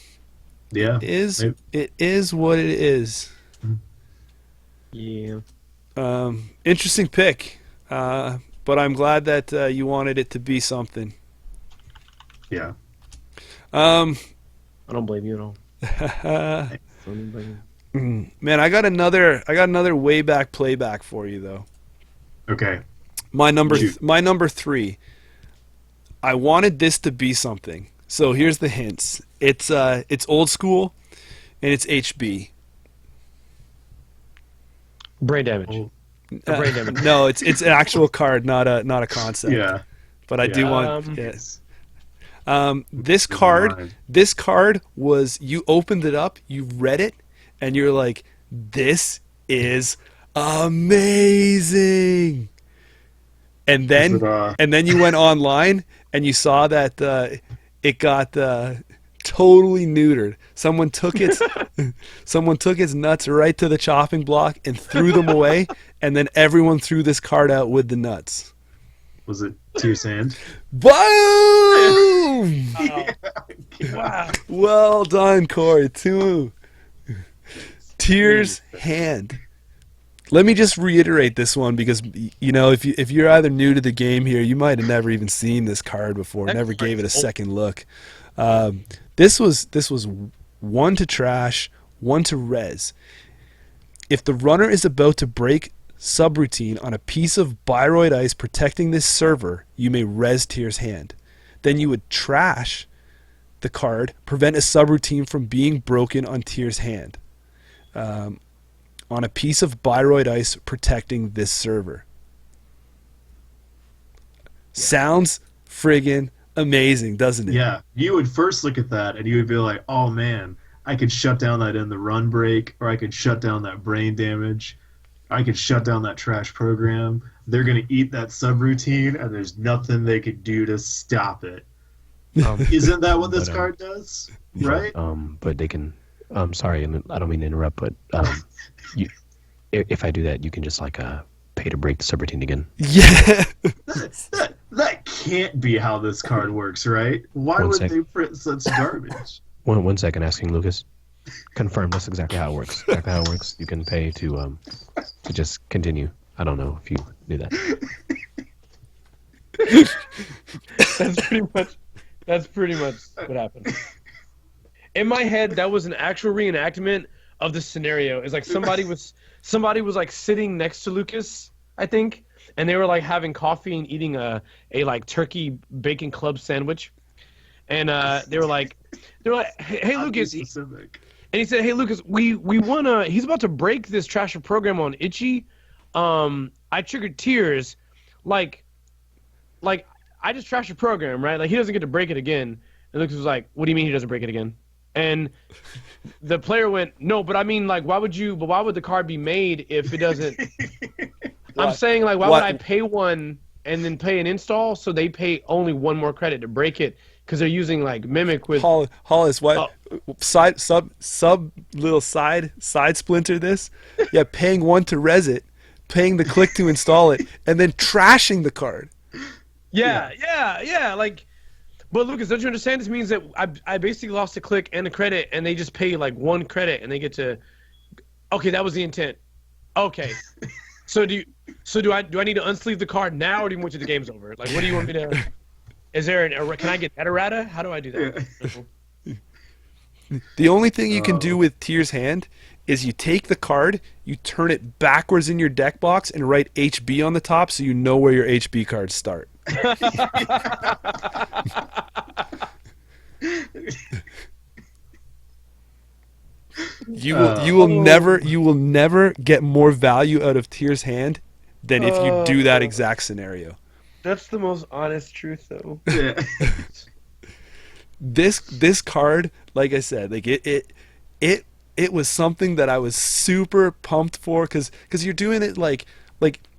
Speaker 1: Yeah.
Speaker 2: It is what it is.
Speaker 3: Yeah.
Speaker 2: Interesting pick. But I'm glad that you wanted it to be something.
Speaker 1: Yeah.
Speaker 3: I don't blame you at all.
Speaker 2: Man, I got another way back playback for you though.
Speaker 1: Okay.
Speaker 2: My number 3. I wanted this to be something. So here's the hints. It's old school, and it's HB.
Speaker 3: Brain damage. Brain damage.
Speaker 2: No, it's an actual card, not a concept.
Speaker 1: Yeah.
Speaker 2: But I do want yes. This card was, you opened it up, you read it, and you're like, this is amazing. And then you went online and you saw that it got totally neutered. Someone took its nuts right to the chopping block and threw them away, and then everyone threw this card out with the nuts.
Speaker 1: Was it Tears Hand?
Speaker 2: Boom!
Speaker 3: Oh. Wow.
Speaker 2: Well done, Corey. 2. Tears Hand. Let me just reiterate this one because, you know, if you're either new to the game here, you might have never even seen this card before, never gave it a second look. This was 1 to trash, 1 to res. If the runner is about to break subroutine on a piece of Biroid ice protecting this server, you may res Tears Hand. Then you would trash the card, prevent a subroutine from being broken on Tears Hand. On a piece of Biroid ice protecting this server. Sounds friggin' amazing, doesn't it?
Speaker 1: Yeah. You would first look at that and you would be like, oh man, I could shut down that in the run break, or I could shut down that brain damage. I could shut down that trash program. They're going to eat that subroutine, and there's nothing they could do to stop it. Isn't that what this card does? Right?
Speaker 4: But they can... sorry, I don't mean to interrupt, but if I do that, you can just pay to break the subroutine again.
Speaker 2: Yeah.
Speaker 1: That can't be how this card works, right? Why would they print such garbage?
Speaker 4: One second, asking Lucas. Confirm that's exactly how it works. Exactly how it works. You can pay to just continue. I don't know if you knew that.
Speaker 3: That's pretty much what happened. In my head, that was an actual reenactment of the scenario. It's like somebody was like sitting next to Lucas, I think, and they were like having coffee and eating a like turkey bacon club sandwich, and they were like, hey Lucas, and he said, hey Lucas, we wanna. He's about to break this trasher program on Itchy. I triggered Tears, like I just trashed your program, right? Like he doesn't get to break it again. And Lucas was like, what do you mean he doesn't break it again? And the player went, no, but I mean, like, why would the card be made if it doesn't? I'm saying, like, why would I pay one and then pay an install so they pay only 1 more credit to break it because they're using like Mimic with
Speaker 2: Hollis, what side splinter this? Yeah, paying 1 to res it, paying the click to install it, and then trashing the card.
Speaker 3: Yeah. Like, but Lucas, don't you understand? This means that I basically lost a click and a credit, and they just pay like 1 credit, and they get to. Okay, that was the intent. Okay, so do I need to unsleeve the card now, or do you want to the game's over? Like, what do you want me to? Is there can I get that errata? How do I do that?
Speaker 2: The only thing you can do with Tyr's Hand is you take the card, you turn it backwards in your deck box, and write HB on the top, so you know where your HB cards start. You will never get more value out of Tyr's Hand than if you do that exact scenario.
Speaker 3: That's the most honest truth, though.
Speaker 1: Yeah.
Speaker 2: This card, like I said, like it was something that I was super pumped for because you're doing it like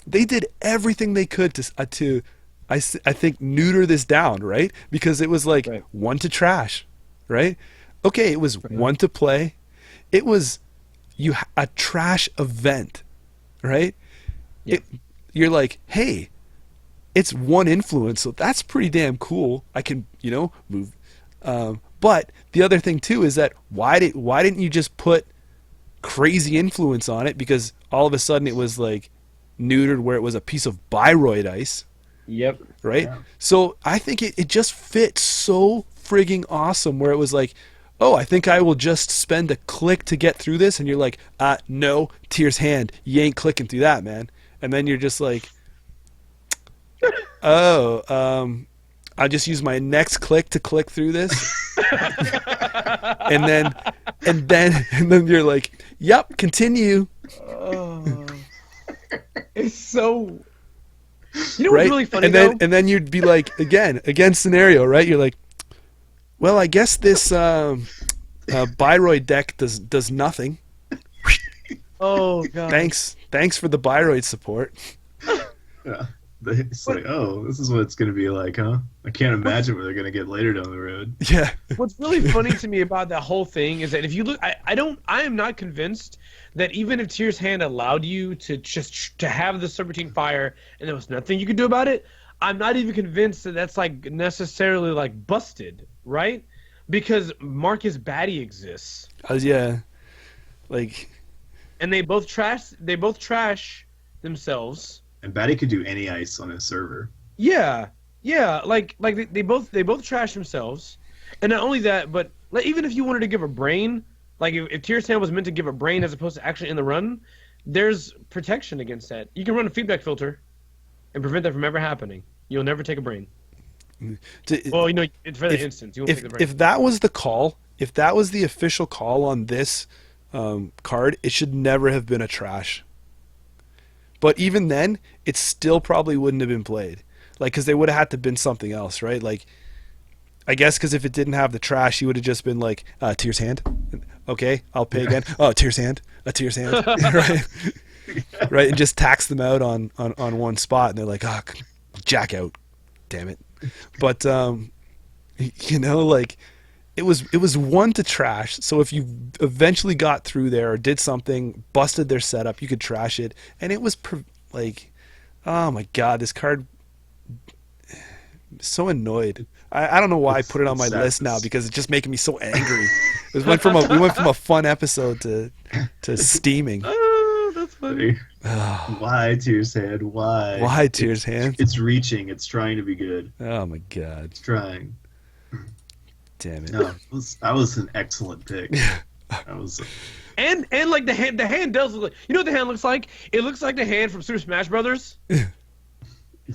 Speaker 2: they did everything they could to I think neuter this down, right? Because it was like 1 to trash, right? Okay, it was 1 to play. It was a trash event, right?
Speaker 3: Yeah.
Speaker 2: You're like, hey, it's 1 influence, so that's pretty damn cool. I can, move. But the other thing too is that why didn't you just put crazy influence on it? Because all of a sudden it was like neutered where it was a piece of Biroid ice.
Speaker 3: Yep.
Speaker 2: Right?
Speaker 1: Yeah.
Speaker 2: So I think it just fit so frigging awesome where it was like, oh, I think I will just spend a click to get through this. And you're like, no, Tyr's Hand. You ain't clicking through that, man. And then you're just like, I'll just use my next click to click through this. and then you're like, yep, continue.
Speaker 3: Oh. It's so... You know
Speaker 2: right?
Speaker 3: what's really funny,
Speaker 2: and then you'd be like, again scenario, right? You're like, well, I guess this Biroid deck does nothing.
Speaker 3: Oh god.
Speaker 2: Thanks for the Biroid support.
Speaker 1: Yeah. It's like, oh, this is what it's going to be like, huh? I can't imagine what they're going to get later down the road.
Speaker 2: Yeah.
Speaker 3: What's really funny to me about that whole thing is that if you look, I am not convinced that even if Tyr's Hand allowed you to have the subroutine fire and there was nothing you could do about it, I'm not even convinced that that's like necessarily like busted, right? Because Marcus Batty exists.
Speaker 2: Yeah. Like.
Speaker 3: And they both trash themselves.
Speaker 1: And Batty could do any ice on his server.
Speaker 3: Yeah, like they both trash themselves, and not only that, but like, even if you wanted to give a brain, like if Tyr's Hand was meant to give a brain as opposed to actually in the run, there's protection against that. You can run a feedback filter, and prevent that from ever happening. You'll never take a brain. Well, it's for the instance. You won't take the brain.
Speaker 2: If that was the call, if that was the official call on this card, it should never have been a trash. But even then, it still probably wouldn't have been played. Like, because they would have had to have been something else, right? Like, I guess because if it didn't have the trash, you would have just been like, Tyr's Hand. Okay, I'll pay again. Oh, Tyr's Hand. A Tyr's Hand. Right? Right? And just tax them out on one spot. And they're like, jack out. Damn it. But, like, it was 1 to trash. So if you eventually got through there or did something, busted their setup, you could trash it. And it was like, oh my god, this card. So annoyed. I don't know why I put it on my list now because it's just making me so angry. We went from a fun episode to steaming.
Speaker 3: Oh, that's funny.
Speaker 1: Why Tyr's Hand? Why?
Speaker 2: Why Tyr's Hand?
Speaker 1: It's reaching. It's trying to be good.
Speaker 2: Oh my god.
Speaker 1: It's trying.
Speaker 2: Damn it.
Speaker 1: No, that was an excellent pick. That was.
Speaker 3: And like the hand does look like, you know what the hand looks like? It looks like the hand from Super Smash Brothers.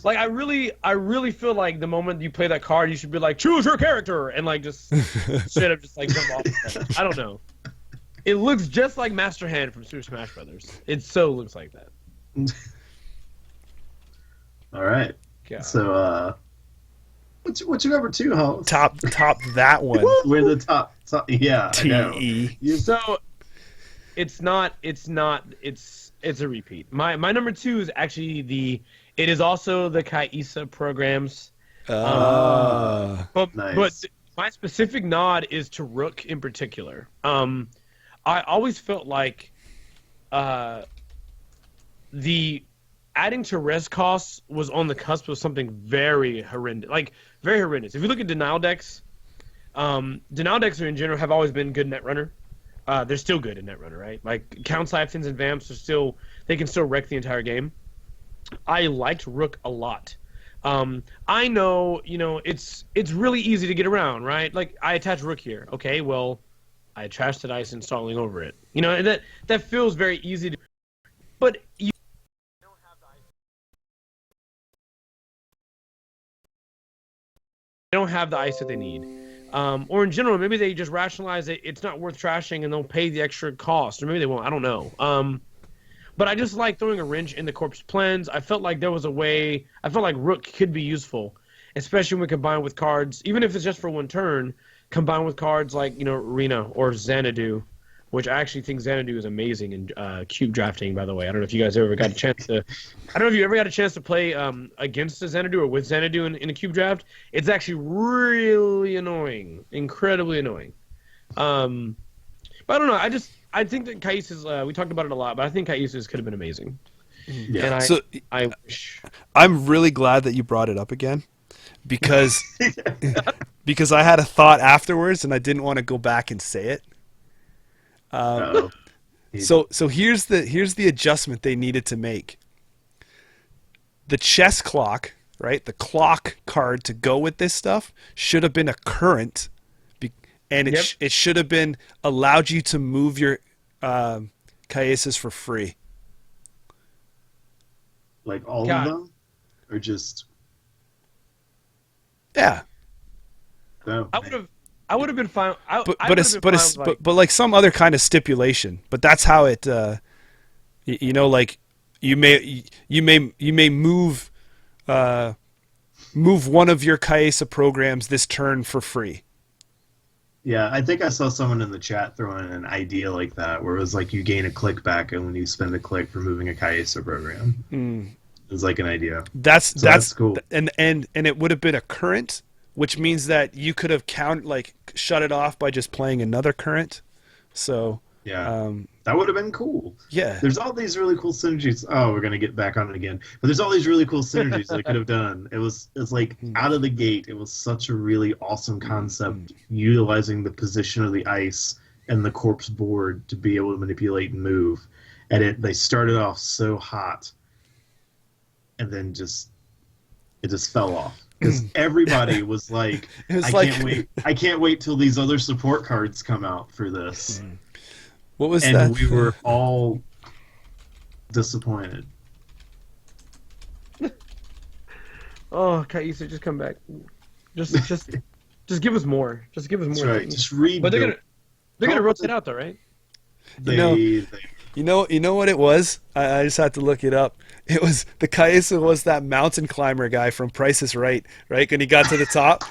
Speaker 3: Like I really feel like the moment you play that card, you should be like, choose your character, and like just straight up just like jump off. I don't know. It looks just like Master Hand from Super Smash Brothers. It so looks like that.
Speaker 1: All right.
Speaker 3: God.
Speaker 1: So what's your number 2, Hollis?
Speaker 2: Top that one.
Speaker 1: We're the top. Yeah.
Speaker 2: TE.
Speaker 3: So it's a repeat. My number 2 is actually it is also the Kaisa programs. But my specific nod is to Rook in particular. I always felt like the adding to res costs was on the cusp of something very horrendous. Like, very horrendous. If you look at denial decks in general have always been good Netrunner. They're still good in Netrunner, right? Like, count siphons and vamps they can still wreck the entire game. I liked Rook a lot. I know, it's really easy to get around, right? Like, I attach Rook here. Okay, well, I attach the dice installing over it. That feels very easy to... But you don't have the ice that they need. Or in general, maybe they just rationalize it's not worth trashing and they'll pay the extra cost. Or maybe they won't. I don't know. But I just like throwing a wrench in the corpse plans. I felt like there was a way... I felt like Rook could be useful, especially when combined with cards, even if it's just for one turn, combined with cards like, Arena or Xanadu, which I actually think Xanadu is amazing in cube drafting, by the way. I don't know if you guys ever got a chance to... I don't know if you ever got a chance to play against the Xanadu or with Xanadu in a cube draft. It's actually really annoying. Incredibly annoying. But I don't know. I think that Kai'Sa's, we talked about it a lot, but I think Kai'Sa's could have been amazing.
Speaker 1: Yeah.
Speaker 3: And I wish...
Speaker 2: I'm really glad that you brought it up again, because I had a thought afterwards and I didn't want to go back and say it. So here's the adjustment they needed to make. The chess clock, right? The clock card to go with this stuff should have been a current, and it should have been allowed you to move your Kai'Sas for free.
Speaker 1: Like all of them, or just...
Speaker 2: Yeah.
Speaker 1: Oh,
Speaker 3: I would have been fine.
Speaker 2: But like some other kind of stipulation. But that's how it. Like you may move one of your Kai'Sa programs this turn for free.
Speaker 1: Yeah, I think I saw someone in the chat throwing an idea like that, where it was like you gain a click back, and when you spend a click for moving a Kai'Sa program, it was like an idea. That's cool.
Speaker 2: And it would have been a current, which means that you could have shut it off by just playing another current. So
Speaker 1: yeah, that would have been cool.
Speaker 2: Yeah,
Speaker 1: there's all these really cool synergies. Oh, we're gonna get back on it again, but there's all these really cool synergies they could have done. It's like out of the gate, it was such a really awesome concept, utilizing the position of the ice and the corpse board to be able to manipulate and move. And they started off so hot, and then it just fell off. Because everybody was like, I can't wait till these other support cards come out for this.
Speaker 2: What was
Speaker 1: that? And we were all disappointed.
Speaker 3: Oh, Kai'Sa, just come back. Just give us more. Just give us more.
Speaker 1: That's right. Just read.
Speaker 3: But they're gonna rotate out though, right?
Speaker 2: You know what it was? I just had to look it up. It was the Kai'Sa was that mountain climber guy from Price is Right? When he got to the top,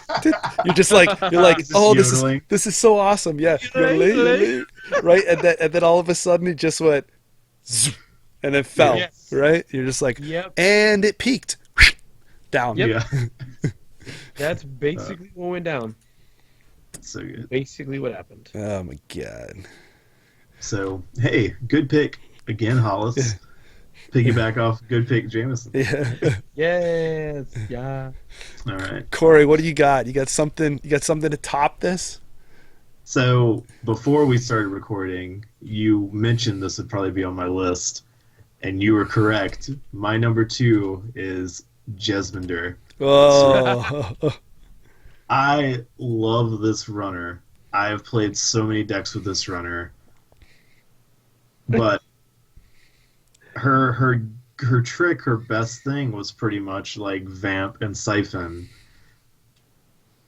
Speaker 2: you're like, oh, this is so awesome, yeah, right? And then all of a sudden it just went, and then fell, right? You're just like, and it peaked down.
Speaker 3: Yep. Yeah. That's basically what went down.
Speaker 1: So good.
Speaker 3: Basically what happened.
Speaker 2: Oh my god.
Speaker 1: So hey, good pick again, Hollis. Piggyback off good pick, Jameson.
Speaker 2: Yeah.
Speaker 3: Yes. Yeah.
Speaker 1: All right.
Speaker 2: Corey, what do you got? You got something to top this?
Speaker 1: So before we started recording, you mentioned this would probably be on my list, and you were correct. My number 2 is Jesminder.
Speaker 2: Oh.
Speaker 1: I love this runner. I have played so many decks with this runner, but her trick, her best thing was pretty much like Vamp and Siphon.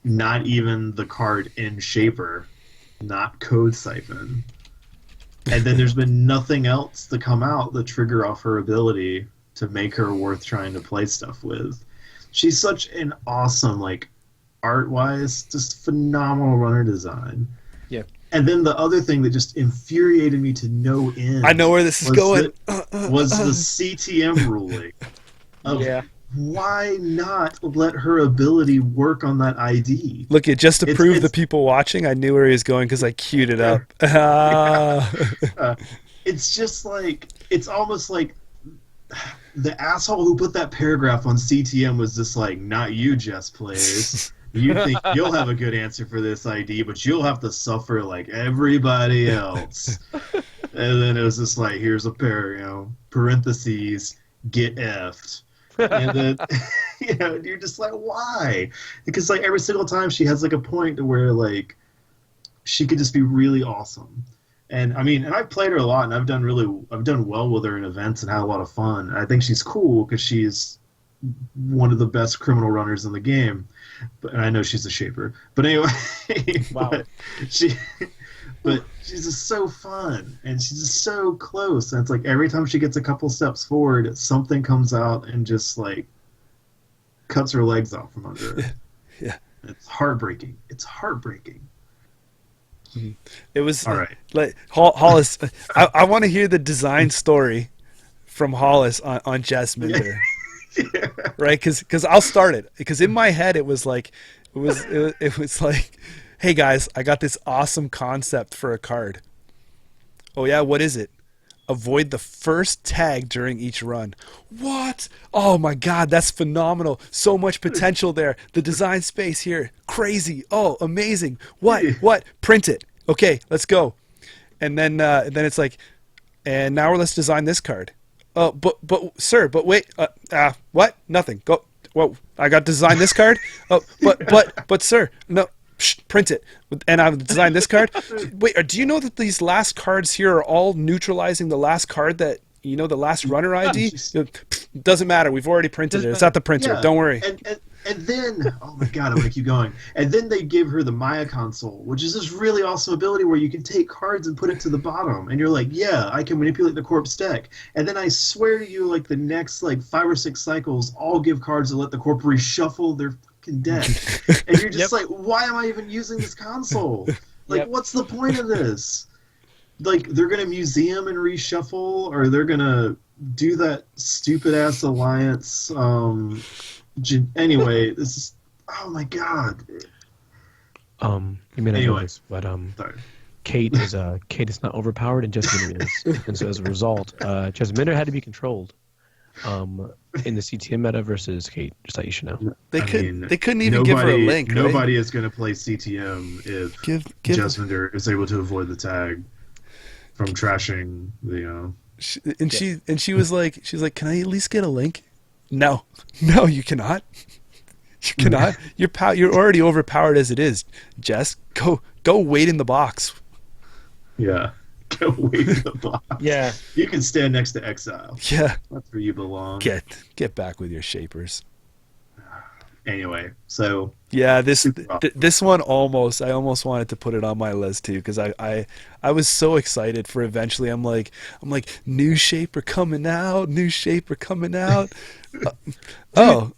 Speaker 1: Not even the card in Shaper, not Code Siphon. And then there's been nothing else to come out that trigger off her ability to make her worth trying to play stuff with. She's such an awesome, like, art-wise, just phenomenal runner design.
Speaker 3: Yeah.
Speaker 1: And then the other thing that just infuriated me to no end.
Speaker 2: I know where this is going.
Speaker 1: Was the CTM ruling. Why not let her ability work on that ID?
Speaker 2: Look, just to prove the people watching, I knew where he was going because I queued it up.
Speaker 1: It's just like, it's almost like the asshole who put that paragraph on CTM was just like, not you, Jess Players. You think you'll have a good answer for this ID, but you'll have to suffer like everybody else. And then it was just like, here's a parentheses, get effed. And then, you're just like, why? Because like every single time she has like a point to where like she could just be really awesome. And I mean, and I've played her a lot, and I've done well with her in events and had a lot of fun. And I think she's cool because she's one of the best criminal runners in the game. And I know she's a shaper, but anyway,
Speaker 3: Wow.
Speaker 1: but she's just so fun, and she's just so close. And it's like every time she gets a couple steps forward, something comes out and just like cuts her legs off from under her.
Speaker 2: Yeah.
Speaker 1: It's heartbreaking. It's heartbreaking.
Speaker 2: It was
Speaker 1: All right.
Speaker 2: like Hollis. I want to hear the design story from Hollis on Jess Minder.
Speaker 1: Yeah.
Speaker 2: Right? Because I'll start it. Because in my head it was like, it was like, hey guys, I got this awesome concept for a card. Oh yeah, what is it? Avoid the first tag during each run. What? Oh my god, that's phenomenal. So much potential there. The design space here, crazy. Oh, amazing. What? Print it. Okay, let's go. And then it's like, and now let's design this card. Oh, but sir, but wait. What? Nothing. Go. Whoa, I got to design this card. Oh, but sir, no. Print it, and I've designed this card. Wait, do you know that these last cards here are all neutralizing the last card that, the last runner ID? Doesn't matter. We've already printed it. It's at the printer.
Speaker 1: Yeah.
Speaker 2: Don't worry.
Speaker 1: And then, oh my god, I'm going to keep going. And then they give her the Maya console, which is this really awesome ability where you can take cards and put it to the bottom. And you're like, yeah, I can manipulate the corp's deck. And then I swear to you, like the next 5 or 6 cycles, all give cards to let the corp reshuffle their deck. And you're just like, why am I even using this console? Like, what's the point of this? Like, they're gonna museum and reshuffle, or they're gonna do that stupid ass alliance. Anyway, this is, oh my god.
Speaker 4: You may not know this, but
Speaker 1: Sorry.
Speaker 4: Kate is not overpowered, and Jessamine is, and so as a result, Jessamine had to be controlled. In the CTM meta versus Kate, just that you should know.
Speaker 2: They couldn't even give her a link. Right?
Speaker 1: Nobody is going to play CTM if Jesminder is able to avoid the tag from trashing the.
Speaker 2: She was like, can I at least get a link? No, you cannot. You cannot. You're already overpowered as it is. Jess, go wait in the box.
Speaker 1: Yeah. Go wait in the box.
Speaker 3: Yeah.
Speaker 1: You can stand next to Exile.
Speaker 2: Yeah.
Speaker 1: That's where you belong.
Speaker 2: Get back with your shapers.
Speaker 1: Anyway, so
Speaker 2: yeah, this one I almost wanted to put it on my list too, because I was so excited for eventually. I'm like new shaper coming out. Oh,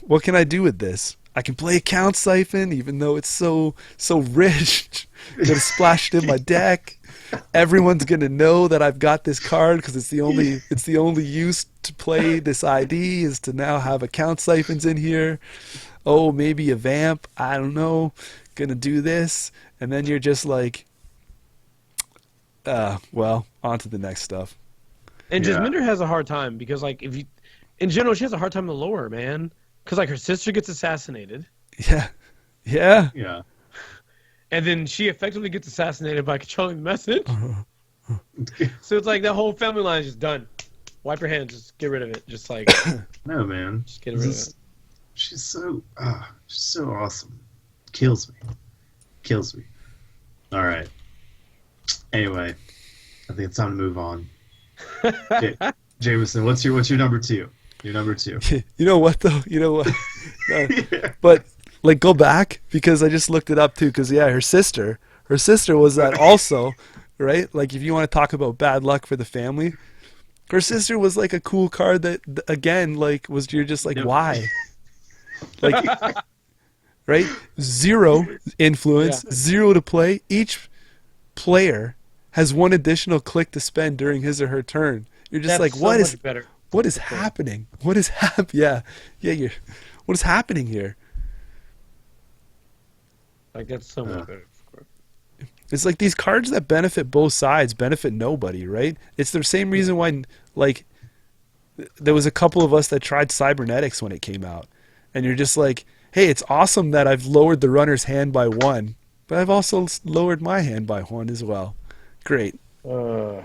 Speaker 2: what can I do with this? I can play Account Siphon, even though it's so rich. Gonna splash it in my deck. Everyone's gonna know that I've got this card because it's the only use to play this ID is to now have Account Siphons in here. Oh, maybe a vamp. I don't know. Gonna do this, and then you're just like, well, on to the next stuff.
Speaker 3: And Jasminder has a hard time because, in general, she has a hard time in the lore, man. Because her sister gets assassinated.
Speaker 2: Yeah.
Speaker 3: And then she effectively gets assassinated by controlling the message. So it's like that whole family line is just done. Wipe your hands, just get rid of it. Just
Speaker 1: no, man.
Speaker 3: Just get rid of it.
Speaker 1: She's so awesome. Kills me. All right. Anyway, I think it's time to move on. Jameson, what's your number 2? Your number 2.
Speaker 2: You know what though? Yeah. But go back, because I just looked it up too. Because her sister was that also, right? Like, if you want to talk about bad luck for the family, her sister was like a cool card that again, you're just like, why? Right? 0 influence, 0 to play. Each player has 1 additional click to spend during his or her turn. You're just
Speaker 3: That's
Speaker 2: what is
Speaker 3: better.
Speaker 2: What is happening? What is happening? What is happening here?
Speaker 3: That's so much better.
Speaker 2: It's like these cards that benefit both sides benefit nobody, right? It's the same reason why, there was a couple of us that tried cybernetics when it came out, and you're just like, hey, it's awesome that I've lowered the runner's hand by 1, but I've also lowered my hand by 1 as well. Great.
Speaker 3: Don't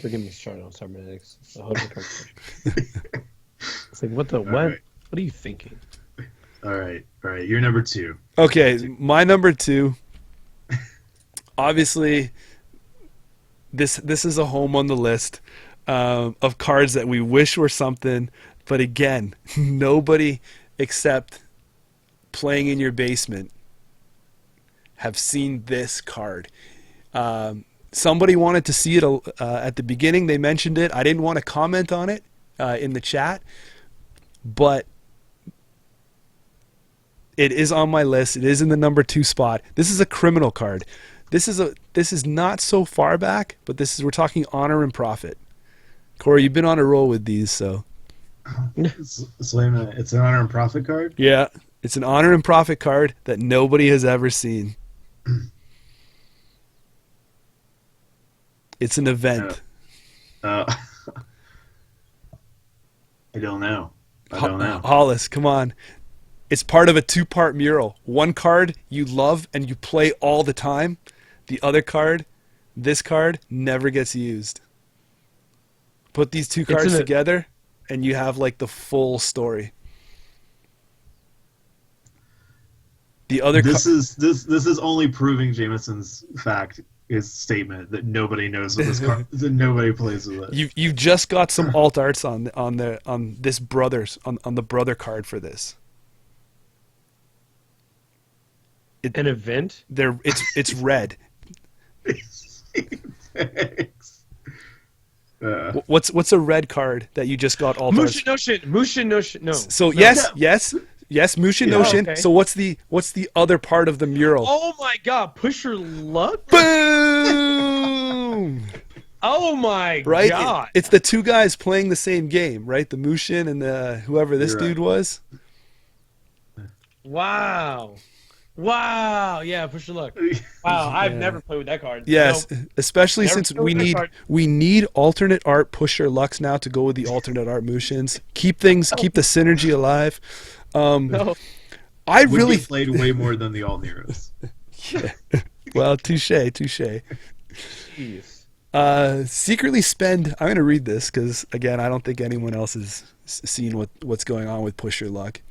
Speaker 3: get me started on cybernetics. It's like, what the, what?
Speaker 1: Right.
Speaker 3: What are you thinking?
Speaker 1: All right. You're number 2.
Speaker 2: Okay, my number 2. Obviously, this is a home on the list of cards that we wish were something, but again, nobody except playing in your basement have seen this card. Somebody wanted to see it at the beginning. They mentioned it. I didn't want to comment on it in the chat, but it is on my list. It is in the number 2 spot. This is a criminal card. This is not so far back, but we're talking honor and profit. Corey, you've been on a roll with these, so.
Speaker 1: So wait a minute. It's an honor and profit card?
Speaker 2: Yeah, it's an honor and profit card that nobody has ever seen. It's an event.
Speaker 1: I don't know.
Speaker 2: Hollis, come on. It's part of a 2-part mural. One card you love and you play all the time. The other card, this card, never gets used. Put these 2 cards together and you have like the full story. The other
Speaker 1: this is only proving Jameson's his statement that nobody knows what this card that nobody plays with it.
Speaker 2: You've just got some alt arts on the brother card for this.
Speaker 3: An event?
Speaker 2: It's red.
Speaker 1: Thanks.
Speaker 2: What's a red card that you just got alt arts?
Speaker 3: Mushin Notion. No.
Speaker 2: So yes, Mushin Notion.
Speaker 3: Okay.
Speaker 2: So what's the other part of the mural?
Speaker 3: Oh my God! Push your luck.
Speaker 2: Boom!
Speaker 3: Oh my
Speaker 2: Right?
Speaker 3: God!
Speaker 2: It's the 2 guys playing the same game, right? The Mushin and the whoever this dude was.
Speaker 3: Wow. Yeah, push your luck. Wow, I've never played with that card.
Speaker 2: Yes,
Speaker 3: Nope.
Speaker 2: especially
Speaker 3: Never
Speaker 2: since
Speaker 3: played with that card.
Speaker 2: we need alternate art push your lucks now to go with the alternate art Mushins. Keep the synergy alive.
Speaker 3: No.
Speaker 2: I
Speaker 1: Would
Speaker 2: really
Speaker 1: be played way more than the all Neros.
Speaker 2: Yeah. Well, touche.
Speaker 3: Jeez.
Speaker 2: Secretly spend. I'm going to read this because again, I don't think anyone else has seen what's going on with push your luck.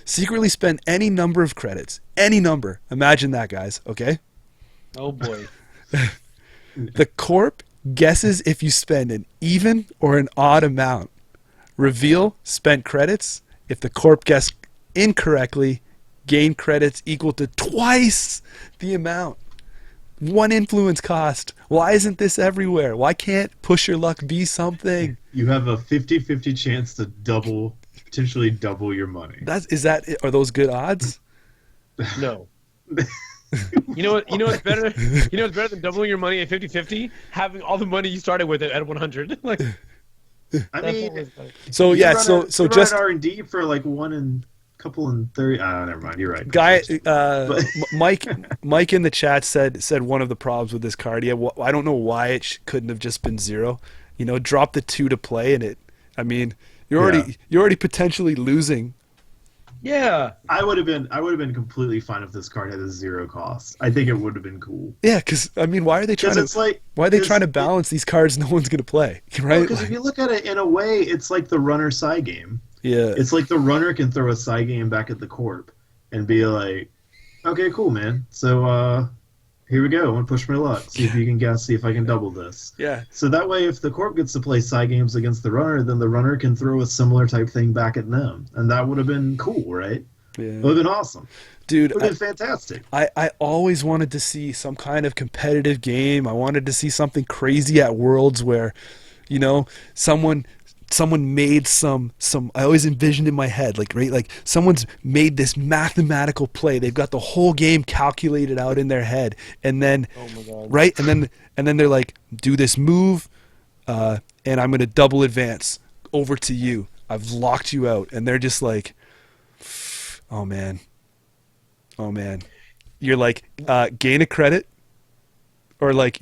Speaker 2: Secretly spend any number of credits. Any number. Imagine that, guys. Okay?
Speaker 3: Oh, boy.
Speaker 2: The corp guesses if you spend an even or an odd amount. Reveal spent credits. If the corp guessed incorrectly, gain credits equal to twice the amount. 1 influence cost. Why isn't this everywhere? Why can't push your luck be something?
Speaker 1: You have a 50-50 chance to potentially double your money.
Speaker 2: Are those good odds?
Speaker 3: No. You know what's better? You know what's better than doubling your money at 50-50? Having all the money you started with at 100. Like,
Speaker 1: I mean,
Speaker 2: so yeah, so just
Speaker 1: R&D for like 1 and couple and 30. Never mind. You're right.
Speaker 2: Guy, Mike in the chat said one of the problems with this card. Yeah, I don't know why it couldn't have just been 0. You know, drop the 2 to play, and it. I mean, you're already potentially losing.
Speaker 3: Yeah,
Speaker 1: I would have been completely fine if this card had a 0 cost. I think it would have been cool.
Speaker 2: Yeah, because I mean, why are they trying to balance these cards no one's gonna play, right?
Speaker 1: Because if you look at it in a way, it's like the runner side game.
Speaker 2: Yeah,
Speaker 1: it's like the runner can throw a side game back at the corp and be like, "Okay, cool, man. So here we go. I'm gonna push my luck. See if you can guess. See if I can double this."
Speaker 2: Yeah.
Speaker 1: So that way, if the corp gets to play side games against the runner, then the runner can throw a similar type thing back at them, and that would have been cool, right?
Speaker 2: Yeah.
Speaker 1: It would have been awesome.
Speaker 2: Dude,
Speaker 1: it would have been fantastic.
Speaker 2: I always wanted to see some kind of competitive game. I wanted to see something crazy at Worlds where, you know, someone made some I always envisioned in my head, like someone's made this mathematical play. They've got the whole game calculated out in their head, and then right, and then they're like, do this move, and I'm gonna double advance over to you. I've locked you out, and they're just like, oh man. You're like, gain a credit, or like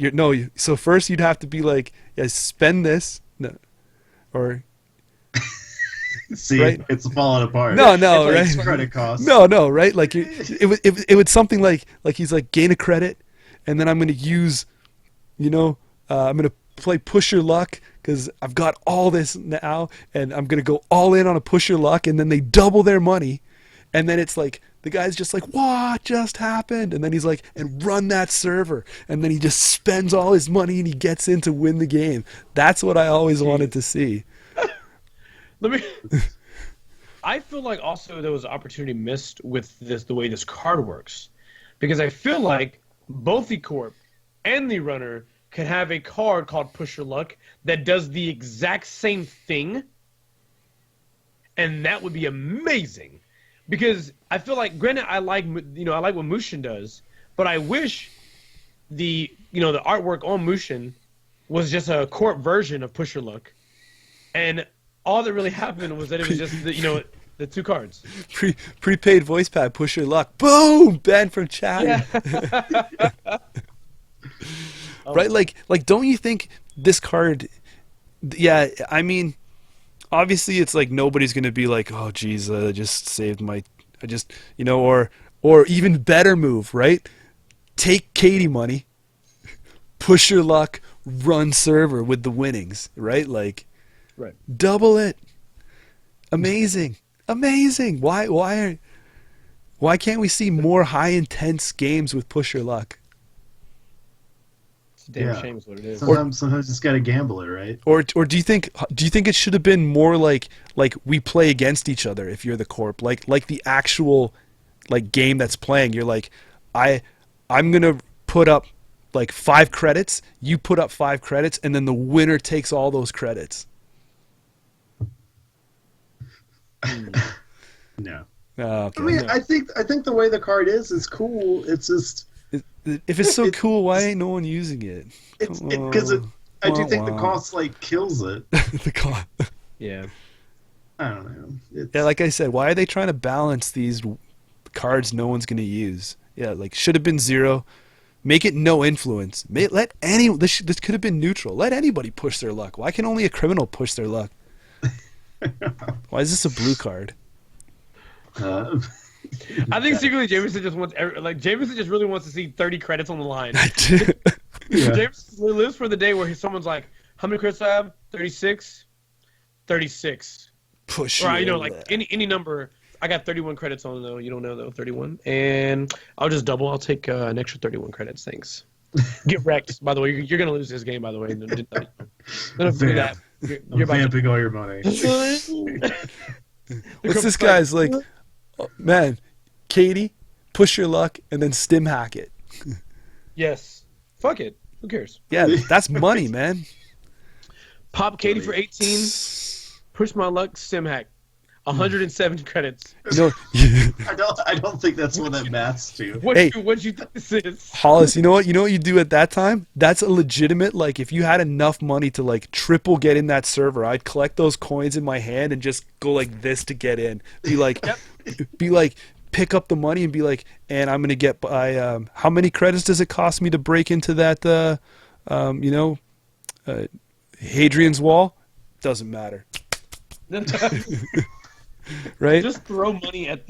Speaker 2: so first you'd have to be like, yeah, spend this. No. or
Speaker 1: See,
Speaker 2: right?
Speaker 1: it's falling apart.
Speaker 2: No,
Speaker 1: It's
Speaker 2: right?
Speaker 1: credit costs.
Speaker 2: No, right? Like it would something like he's like gain a credit, and then I'm gonna use, I'm gonna play push your luck because I've got all this now, and I'm gonna go all in on a push your luck, and then they double their money, and then it's like the guy's just like, what just happened? And then he's like, and run that server, and then he just spends all his money and he gets in to win the game. That's what I always wanted to see.
Speaker 3: I feel like also there was opportunity missed with the way this card works, because I feel like both the corp and the runner can have a card called Push Your Luck that does the exact same thing, and that would be amazing. Because I feel like, granted, I like what Mushin does, but I wish the artwork on Mushin was just a corp version of Push Your Luck, and all that really happened was that it was just the two cards.
Speaker 2: Prepaid voice pad, push your luck. Boom! Banned from chat.
Speaker 3: Yeah.
Speaker 2: Right? Like, don't you think this card? Yeah, I mean, obviously, it's like nobody's gonna be like, oh, geez, I just saved my, or even better move, right? Take Katie money, push your luck, run server with the winnings, right? Like.
Speaker 3: Right.
Speaker 2: Double it. Amazing. Why can't we see more high intense games with push your luck?
Speaker 3: It's a damn shame is what it is.
Speaker 1: Sometimes just gotta gamble it, right?
Speaker 2: Or do you think it should have been more like we play against each other if you're the corp, like the actual like game that's playing? You're like, I'm gonna put up like 5 credits, you put up 5 credits, and then the winner takes all those credits.
Speaker 1: No.
Speaker 2: Oh, okay.
Speaker 1: I mean, I think the way the card is cool. It's just
Speaker 2: if it's so cool, why ain't no one using it?
Speaker 1: Because I do think the cost like kills it.
Speaker 2: The cost.
Speaker 3: Yeah.
Speaker 1: I don't know.
Speaker 2: Yeah, like I said, why are they trying to balance these cards no one's gonna use? Yeah, like should have been 0. Make it no influence. This could have been neutral. Let anybody push their luck. Why can only a criminal push their luck? Why is this a blue card?
Speaker 3: I think secretly Jameson just wants Jameson just really wants to see 30 credits on the line.
Speaker 1: Yeah.
Speaker 3: Jameson lives for the day where someone's like, "How many credits do I have? 36. 36."
Speaker 2: Push.
Speaker 3: Or any number. I got 31 credits on though. You don't know though, 31. And I'll just double. I'll take an extra 31 credits. Thanks. Get wrecked. By the way, you're gonna lose this game. By the way, don't do that.
Speaker 1: You're vamping all your money.
Speaker 2: What's this guy's like? Oh, man, Katie, push your luck and then stim hack it.
Speaker 3: Yes. Fuck it. Who cares?
Speaker 2: Yeah, that's money, man.
Speaker 3: Pop Katie for 18. Push my luck. Stim hack. 107 credits.
Speaker 1: I don't think that's what that maths to.
Speaker 3: What you think this is?
Speaker 2: Hollis, you know what you do at that time? That's a legitimate, like, if you had enough money to like triple get in that server, I'd collect those coins in my hand and just go like this to get in. Be like, pick up the money and be like, and I'm gonna get by. How many credits does it cost me to break into that? Hadrian's Wall? Doesn't matter. Right?
Speaker 3: Just throw money at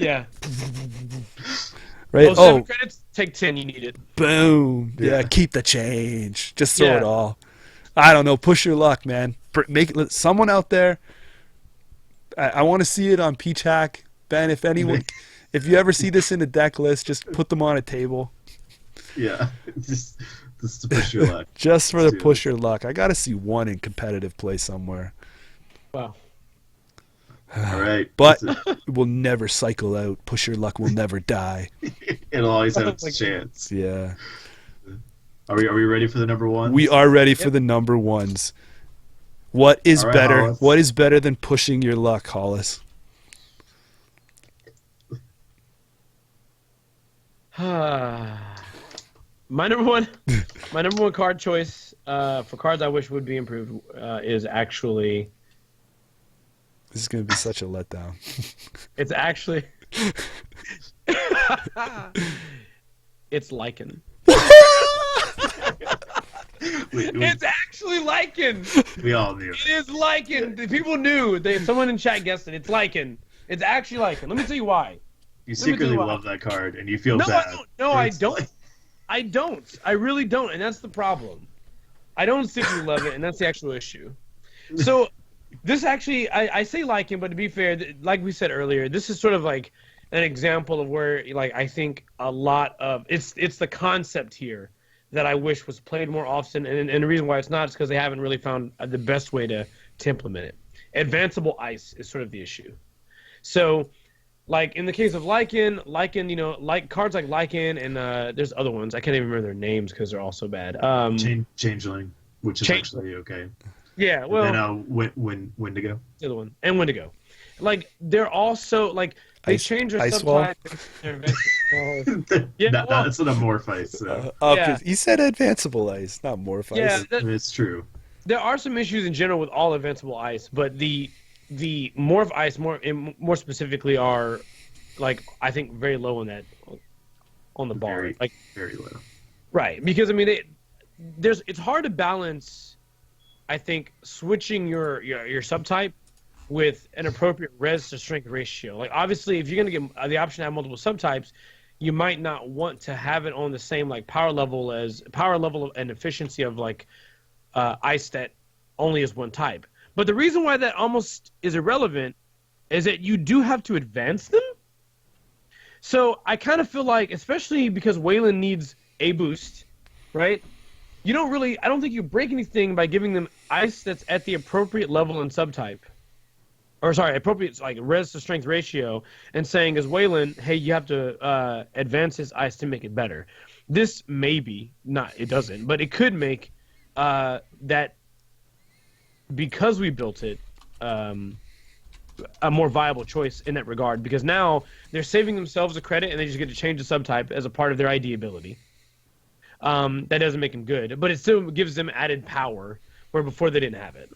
Speaker 2: Right?
Speaker 3: 7 credits, take 10, you need it.
Speaker 2: Boom. Yeah, keep the change. Just throw it all. I don't know, push your luck, man. Someone out there, I want to see it on Peach Hack. Ben, if you ever see this in a deck list, just put them on a table.
Speaker 1: Yeah. Just to push your luck.
Speaker 2: Just for the push your luck. I got to see one in competitive play somewhere.
Speaker 3: Wow.
Speaker 1: All right.
Speaker 2: But it will never cycle out. Push your luck will never die.
Speaker 1: It'll always have its chance.
Speaker 2: Yeah.
Speaker 1: Are we ready for the number one?
Speaker 2: We are ready for the number ones. What is better?
Speaker 1: Hollis.
Speaker 2: What is better than pushing your luck, Hollis?
Speaker 3: My number one card choice for cards I wish would be improved is actually.
Speaker 2: This is going to be such a letdown.
Speaker 3: It's actually. It's Lycan. It's actually lichen.
Speaker 1: We all knew.
Speaker 3: It is lichen. The people knew. Someone in chat guessed it. It's lichen. It's actually lichen. Let me tell you why.
Speaker 1: You secretly love that card, and you feel
Speaker 3: No,
Speaker 1: bad.
Speaker 3: I don't. No, I don't. I don't. I really don't, and that's the problem. I don't secretly love it, and that's the actual issue. So, this actually, I say lichen, but to be fair, like we said earlier, this is sort of like an example of where, like, I think a lot of it's the concept here that I wish was played more often, and the reason why it's not is because they haven't really found the best way to implement it. Advanceable ice is sort of the issue. So, like in the case of Lycan, you know, like cards like Lycan and there's other ones. I can't even remember their names because they're all so bad.
Speaker 1: Changeling, which is actually okay.
Speaker 3: Yeah, well.
Speaker 1: And then Wendigo.
Speaker 3: The other one. And Wendigo. Like, they're also, like, they change their
Speaker 2: Ice-Wall?
Speaker 3: subtype. Yeah,
Speaker 1: That's an amorph ice. So.
Speaker 2: Because you said advanceable ice, not morph ice.
Speaker 3: Yeah,
Speaker 1: It's true.
Speaker 3: there are some issues in general with all advanceable ice, but the morph ice more specifically are, like, I think very low on that on the bar.
Speaker 1: Very,
Speaker 3: like
Speaker 1: very low.
Speaker 3: Right, because I mean it's hard to balance, I think, switching your subtype with an appropriate res to strength ratio. Like, obviously, if you're going to get the option to have multiple subtypes, you might not want to have it on the same, like, power level and efficiency of, like, ice that only is one type. But the reason why that almost is irrelevant is that you do have to advance them. So I kind of feel like, especially because Wayland needs a boost, right? I don't think you break anything by giving them ice that's at the appropriate level and subtype. Or sorry, appropriate, like, res to strength ratio, and saying as Wayland, hey, you have to advance his ice to make it better. This maybe not, it doesn't, but it could make that, because we built it, a more viable choice in that regard, because now they're saving themselves a credit and they just get to change the subtype as a part of their ID ability. That doesn't make them good, but it still gives them added power where before they didn't have it.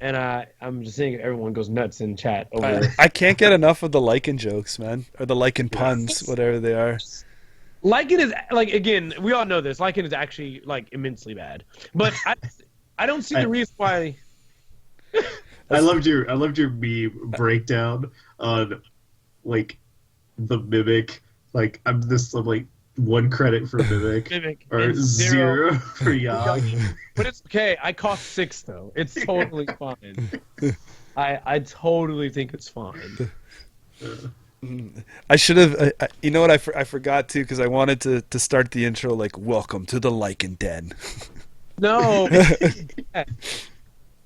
Speaker 3: And I'm just saying everyone goes nuts in chat over.
Speaker 2: I can't get enough of the Lycan jokes, man, or the Lycan puns, whatever they are.
Speaker 3: Lycan is, like, again, we all know this. Lycan is actually, like, immensely bad, but I don't see the reason why.
Speaker 1: I loved your meme breakdown on, like, the mimic. Like, I'm like 1 credit for mimic or 0 for Yogg.
Speaker 3: But it's okay. I cost 6 though. It's totally fine. I totally think it's fine.
Speaker 2: I should have. You know what? I forgot to, because I wanted to start the intro like, "Welcome to the Lycan Den."
Speaker 3: No. Yeah.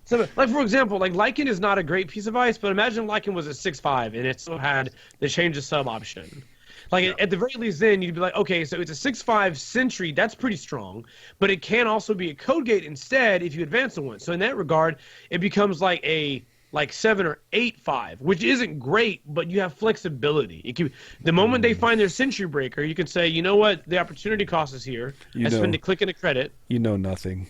Speaker 3: So, like, for example, like, Lycan is not a great piece of ice, but imagine Lycan was a 6/5 and it still had the change of sub option. Like, at the very least, then you'd be like, okay, so it's a 6/5 Sentry, that's pretty strong, but it can also be a Code Gate instead if you advance the one. So in that regard, it becomes like a 7 or 8/5, which isn't great, but you have flexibility. The moment they find their Sentry Breaker, you can say, you know what, the opportunity cost is here. I spend a click and a credit.
Speaker 2: You know nothing,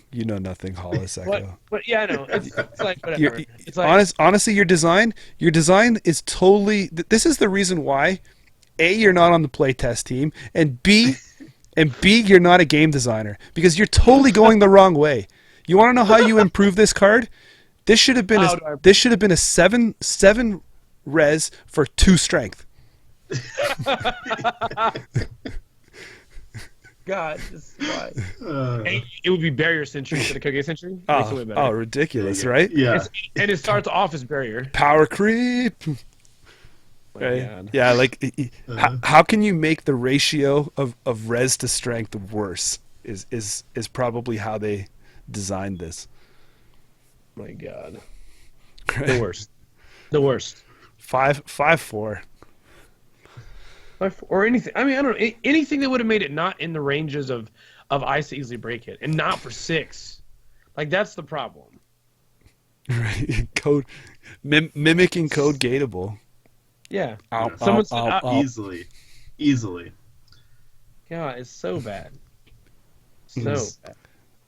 Speaker 2: Hollis Echo.
Speaker 3: But yeah, I know. It's like whatever. It's like,
Speaker 2: honestly, your design is totally. This is the reason why. A, you're not on the playtest team, and B, you're not a game designer, because you're totally going the wrong way. You want to know how you improve this card? This should have been a 7 res for 2 strength.
Speaker 3: God, this is why. It would be barrier Sentry instead of Code Gate Sentry.
Speaker 2: Oh, ridiculous, right?
Speaker 1: Yeah.
Speaker 3: And it starts off as barrier.
Speaker 2: Power creep. Right. Yeah, like how can you make the ratio of res to strength worse is probably how they designed this.
Speaker 3: My God. The worst. The worst.
Speaker 2: 5/4.
Speaker 3: Or anything. I mean, I don't know. Anything that would have made it not in the ranges of ice to easily break it, and not for 6. Like, that's the problem.
Speaker 2: Right. Mimicking Code Gateable.
Speaker 3: Yeah.
Speaker 1: Someone said easily.
Speaker 3: God, it's so bad. So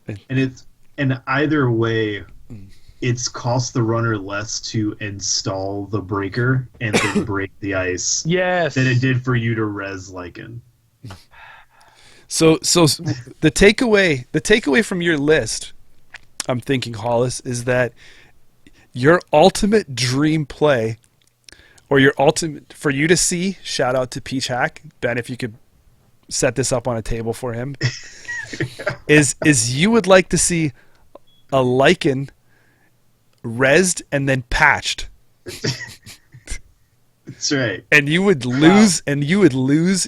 Speaker 3: bad.
Speaker 1: And either way, it's cost the runner less to install the breaker and to break the ice.
Speaker 3: Yes.
Speaker 1: Than it did for you to res Lycan.
Speaker 2: So the takeaway from your list, I'm thinking, Hollis, is that your ultimate dream play, or your ultimate for you to see. Shout out to Peach Hack Ben, if you could set this up on a table for him. is you would like to see a Lycan rezzed and then patched.
Speaker 1: That's right.
Speaker 2: And you would lose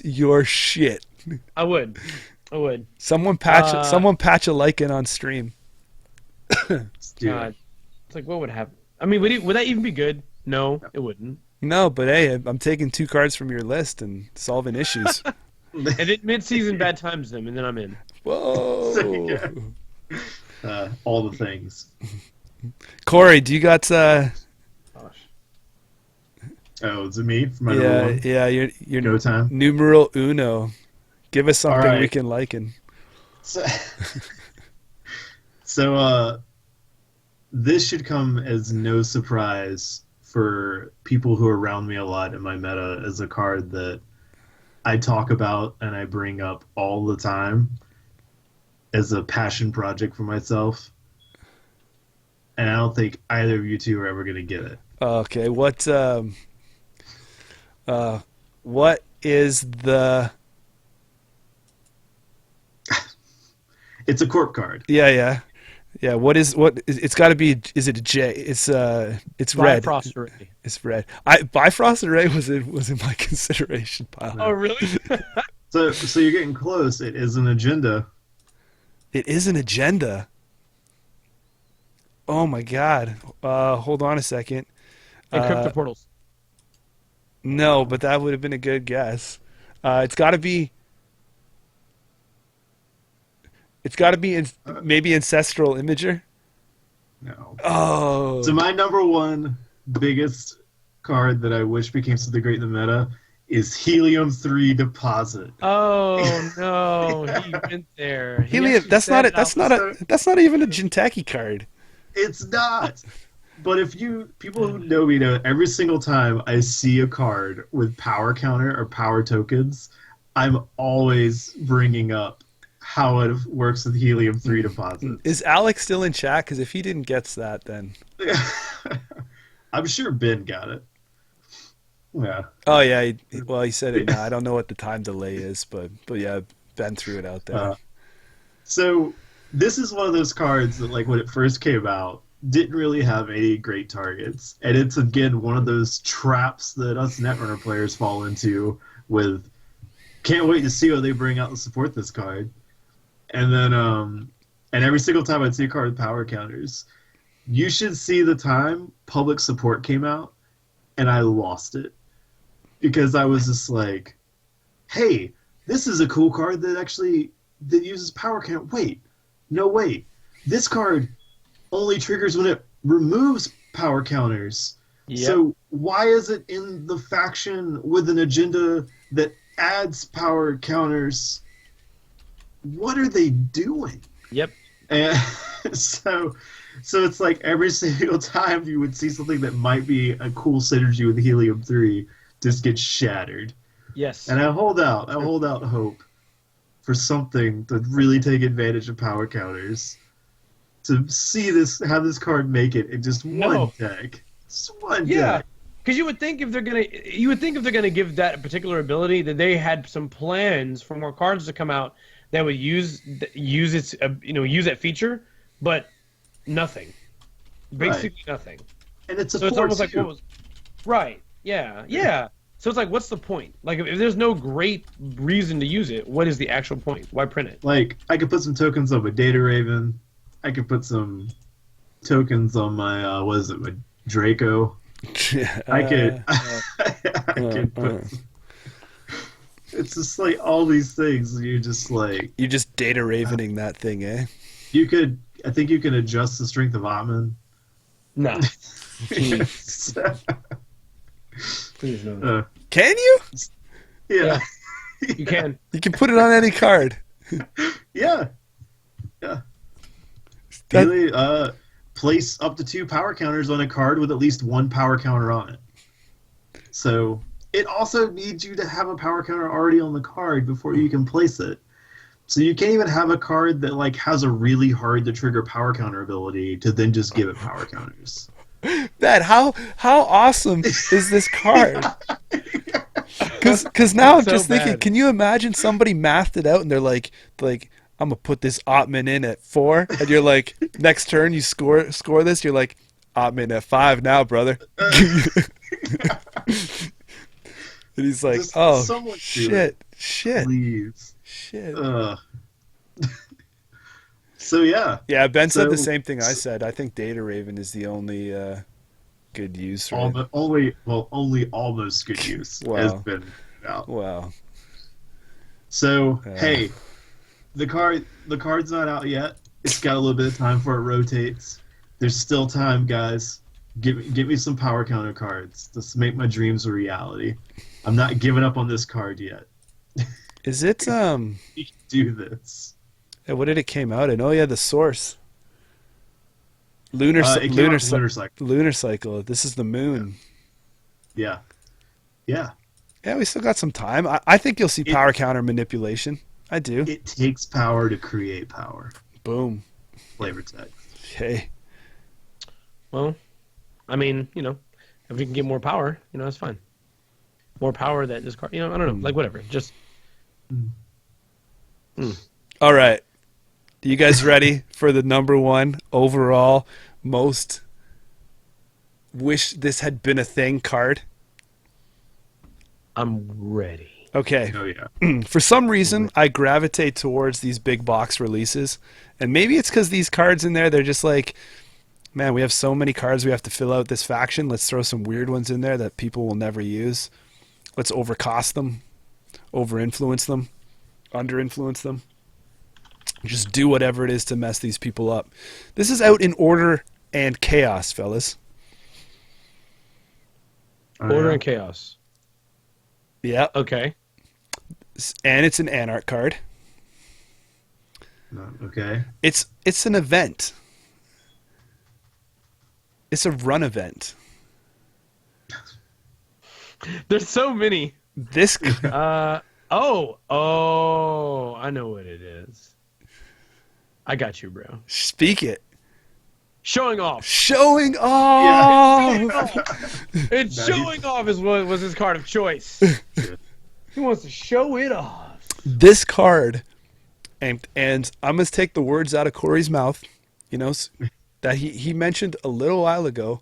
Speaker 2: your shit.
Speaker 3: I would.
Speaker 2: Someone patch a Lycan on stream.
Speaker 3: God. It's like, what would happen? I mean, would that even be good? No, it wouldn't.
Speaker 2: No, but hey, I'm taking 2 cards from your list and solving issues.
Speaker 3: And then mid-season bad times them, and then I'm in.
Speaker 2: Whoa.
Speaker 1: All the things.
Speaker 2: Corey, do you got
Speaker 3: Gosh.
Speaker 1: Oh, is it me for my number one?
Speaker 2: Yeah, your
Speaker 1: Go time.
Speaker 2: Numeral uno. Give us something
Speaker 1: All right.
Speaker 2: we can liken.
Speaker 1: So this should come as no surprise for people who are around me a lot in my meta, as a card that I talk about and I bring up all the time as a passion project for myself. And I don't think either of you two are ever going to get it.
Speaker 2: Okay, what is the...
Speaker 1: It's a corp card.
Speaker 2: Yeah. It's got to be. Is it a J? It's red.
Speaker 4: Bifrost Array.
Speaker 2: It's red. Bifrost Array was in my consideration pile.
Speaker 3: Oh, really?
Speaker 1: So you're getting close. It is an agenda.
Speaker 2: It is an agenda. Oh my god. Hold on a second.
Speaker 3: Encrypted portals.
Speaker 2: No, but that would have been a good guess. It's got to be. It's got to be maybe Ancestral Imager.
Speaker 1: No.
Speaker 2: Oh.
Speaker 1: So my number one biggest card that I wish became something great in the meta is Helium-3 Deposit.
Speaker 3: Oh no, he went there.
Speaker 2: Helium. That's not even a Jinteki card.
Speaker 1: It's not. But people who know me know, every single time I see a card with power counter or power tokens, I'm always bringing up how it works with Helium-3 Deposit.
Speaker 2: Is Alex still in chat? Because if he didn't get that, then...
Speaker 1: I'm sure Ben got it. Yeah.
Speaker 2: Oh, yeah. He said it now. I don't know what the time delay is, but yeah, Ben threw it out there.
Speaker 1: So this is one of those cards that, like, when it first came out, didn't really have any great targets. And it's, again, one of those traps that us Netrunner players fall into with, can't wait to see what they bring out to support this card. And then, and every single time I'd see a card with power counters, you should see the time public support came out, and I lost it. Because I was just like, hey, this is a cool card that uses power count. Wait. This card only triggers when it removes power counters. Yep. So why is it in the faction with an agenda that adds power counters? What are they doing?
Speaker 3: Yep.
Speaker 1: And so it's like every single time you would see something that might be a cool synergy with Helium-3 just get shattered.
Speaker 3: Yes.
Speaker 1: And I hold out hope for something to really take advantage of power counters. To see have this card make it in just one deck. Just one deck.
Speaker 3: Because you would think if they're gonna give that particular ability, that they had some plans for more cards to come out that would use its use that feature, but nothing, basically nothing.
Speaker 1: And it's
Speaker 3: so it's almost like what was right, yeah. So it's like, what's the point? Like, if there's no great reason to use it, what is the actual point? Why print it?
Speaker 1: Like, I could put some tokens on my Data Raven. I could put some tokens on my my Draco. I could put. It's just like all these things. And you're just
Speaker 2: data ravening that thing, eh?
Speaker 1: I think you can adjust the strength of Atman.
Speaker 3: No.
Speaker 4: Please no.
Speaker 2: Can you?
Speaker 1: Yeah.
Speaker 3: You can.
Speaker 2: You can put it on any card.
Speaker 1: Yeah. Daily, place up to 2 power counters on a card with at least 1 power counter on it. So it also needs you to have a power counter already on the card before you can place it. So you can't even have a card that like has a really hard to trigger power counter ability to then just give it power counters.
Speaker 2: That how awesome is this card? Because now I'm
Speaker 3: So
Speaker 2: just thinking,
Speaker 3: bad.
Speaker 2: can you imagine somebody mathed it out and they're like, I'm gonna put this Ottman in at 4, and you're like, next turn you score this, you're like, Ottman at 5 now, brother. And he's like,
Speaker 1: Just
Speaker 2: oh
Speaker 1: someone do
Speaker 2: shit,
Speaker 1: Please.
Speaker 2: shit.
Speaker 1: So yeah.
Speaker 2: Yeah, Ben said the
Speaker 1: So-
Speaker 2: same thing I said. I think Data Raven is the only good use for it.
Speaker 1: Only almost good use has
Speaker 2: Wow.
Speaker 1: been out.
Speaker 2: Wow.
Speaker 1: So hey, the card's not out yet. It's got a little bit of time before it rotates. There's still time, guys. Give me some power counter cards. Let's make my dreams a reality. I'm not giving up on this card yet.
Speaker 2: Is it
Speaker 1: We can do this.
Speaker 2: what did it came out in? Oh yeah, the source. Lunar
Speaker 1: It came out
Speaker 2: lunar
Speaker 1: in Lunar Cycle.
Speaker 2: lunar cycle. This is the moon.
Speaker 1: Yeah. Yeah.
Speaker 2: Yeah, we still got some time. I think you'll see power counter manipulation. I do.
Speaker 1: It takes power to create power.
Speaker 2: Boom.
Speaker 1: Flavor text.
Speaker 2: Hey.
Speaker 3: Well, I mean, if we can get more power, that's fine. More power that this card, I don't know, like whatever. Just
Speaker 2: All right. You guys ready for the number 1 overall most wish this had been a thing card?
Speaker 3: I'm ready.
Speaker 2: Okay.
Speaker 1: Oh yeah.
Speaker 2: For some reason, I gravitate towards these big box releases. And maybe it's because these cards in there, they're just like, man, we have so many cards we have to fill out this faction. Let's throw some weird ones in there that people will never use. Let's overcost them, over-influence them, under-influence them. Just do whatever it is to mess these people up. This is out in Order and Chaos, fellas.
Speaker 3: Order
Speaker 1: yeah.
Speaker 3: and chaos.
Speaker 2: Yeah.
Speaker 3: Okay.
Speaker 2: And it's an Anarch card.
Speaker 1: Okay.
Speaker 2: It's an event. It's a run event.
Speaker 3: There's so many.
Speaker 2: This
Speaker 3: Oh, I know what it is. I got you, bro.
Speaker 2: speak it.
Speaker 3: Showing off.
Speaker 2: Showing off.
Speaker 3: It's
Speaker 1: Nice.
Speaker 3: showing off is what was his card of choice. He wants to show it off.
Speaker 2: This card, and I'm gonna take the words out of Corey's mouth, that he mentioned a little while ago.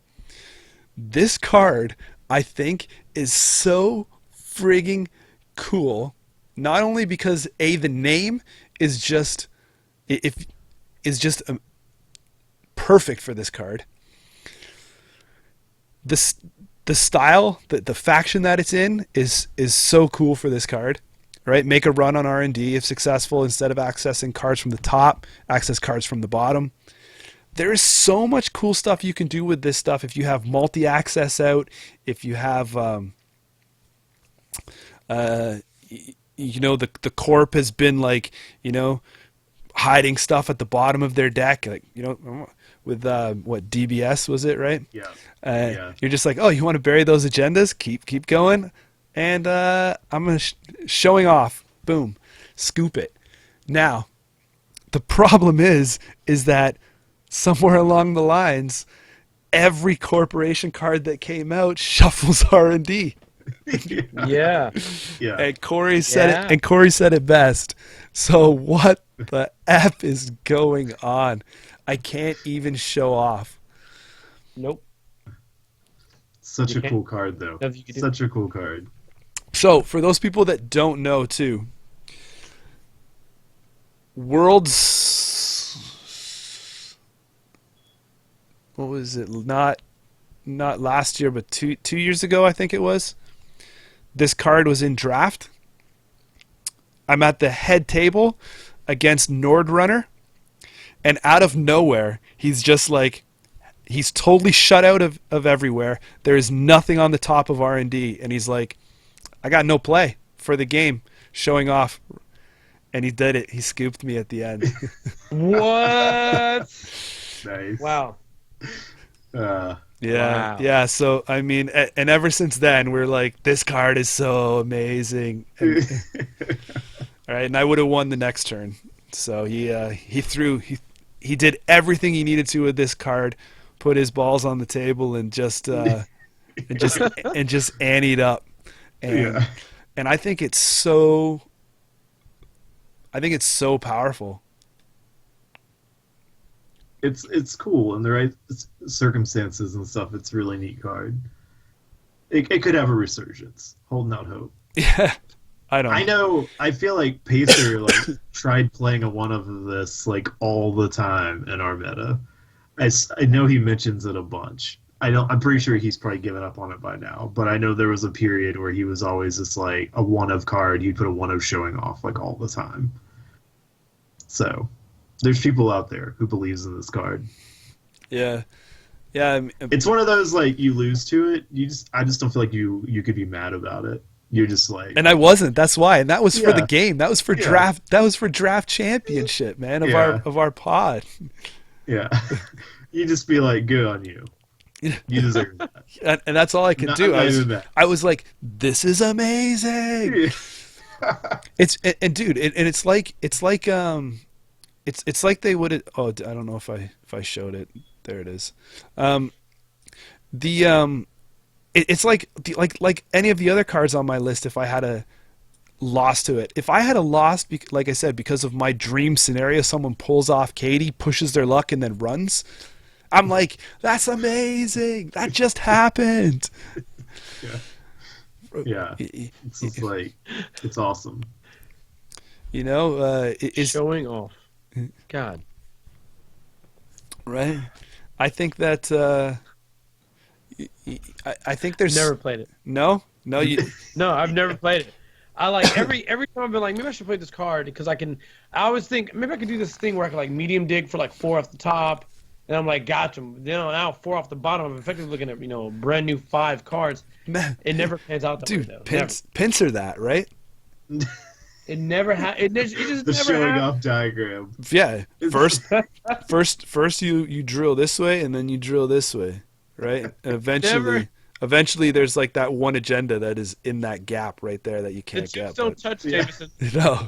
Speaker 2: This card, I think, is so frigging cool. Not only because the name is just perfect for this card. The style, the faction that it's in is so cool for this card, right? Make a run on R&D if successful. Instead of accessing cards from the top, access cards from the bottom. There is so much cool stuff you can do with this stuff if you have multi-access out, if you have the corp has been like, hiding stuff at the bottom of their deck, like, with what DBS was it, right?
Speaker 1: Yeah.
Speaker 2: Yeah. You're just like, oh, you want to bury those agendas? Keep going, and I'm gonna showing off. Boom, scoop it. Now, the problem is that somewhere along the lines, every corporation card that came out shuffles R&D.
Speaker 3: Yeah.
Speaker 1: Yeah.
Speaker 2: And Corey said
Speaker 3: Yeah.
Speaker 2: it. And Corey said it best. So what the F is going on? I can't even show off.
Speaker 3: Nope.
Speaker 1: Such
Speaker 3: You
Speaker 1: a
Speaker 3: can't-
Speaker 1: cool card, though.
Speaker 3: Nothing you can do.
Speaker 1: Such a cool card.
Speaker 2: So for those people that don't know, too, Worlds. What was it? Not last year, but two years ago, I think it was. This card was in draft. I'm at the head table against Netrunner, and out of nowhere, he's just like, he's totally shut out of everywhere. There is nothing on the top of R&D, and he's like, I got no play for the game, showing off. And he did it. He scooped me at the end.
Speaker 3: What?
Speaker 1: Nice.
Speaker 3: Wow.
Speaker 2: Yeah,
Speaker 3: Wow.
Speaker 2: yeah. So I mean, and ever since then, we're like, this card is so amazing. All right, and I would have won the next turn. So he did everything he needed to with this card, put his balls on the table, and just anteed up. And I think it's so powerful.
Speaker 1: It's cool in the right circumstances and stuff. It's a really neat card. It could have a resurgence. Holding out hope.
Speaker 2: Yeah, I know.
Speaker 1: I feel like Pacer tried playing a one of this all the time in our meta. I know he mentions it a bunch. I'm pretty sure he's probably given up on it by now. But I know there was a period where he was always just a one of card. He'd put a one of showing off all the time. So there's people out there who believes in this card.
Speaker 2: Yeah.
Speaker 1: It's one of those you lose to it. I just don't feel like you could be mad about it. You're just
Speaker 2: and I wasn't. That's why. And that was for the game. That was for draft. That was for draft championship, man, of our pod.
Speaker 1: Yeah, you just be good on you. You deserve that.
Speaker 2: And that's all I could do. I was like, this is amazing. It's like they would. Oh, I don't know if I showed it. There it is. It's like any of the other cards on my list. If I had a loss to it, if I had a loss, like I said, because of my dream scenario, someone pulls off Katie, pushes their luck, and then runs. I'm like, that's amazing. That just happened.
Speaker 1: Yeah. It's just it's awesome.
Speaker 3: It's showing off. God.
Speaker 2: Right. I think that. I think there's
Speaker 3: never played it.
Speaker 2: No,
Speaker 3: No, I've never played it. I every time I've been maybe I should play this card because I always think maybe I could do this thing where I can medium dig for 4 off the top, and I'm gotcha. Now 4 off the bottom. I'm effectively looking at brand new 5 cards. It never pans out that way though.
Speaker 2: Pincer that, right?
Speaker 3: It never it just
Speaker 1: the
Speaker 3: never
Speaker 1: showing
Speaker 3: happened.
Speaker 1: off diagram.
Speaker 2: Yeah. First you drill this way and then you drill this way, right? And eventually there's that one agenda that is in that gap right there that you can't get.
Speaker 3: Don't touch, Jameson.
Speaker 2: No.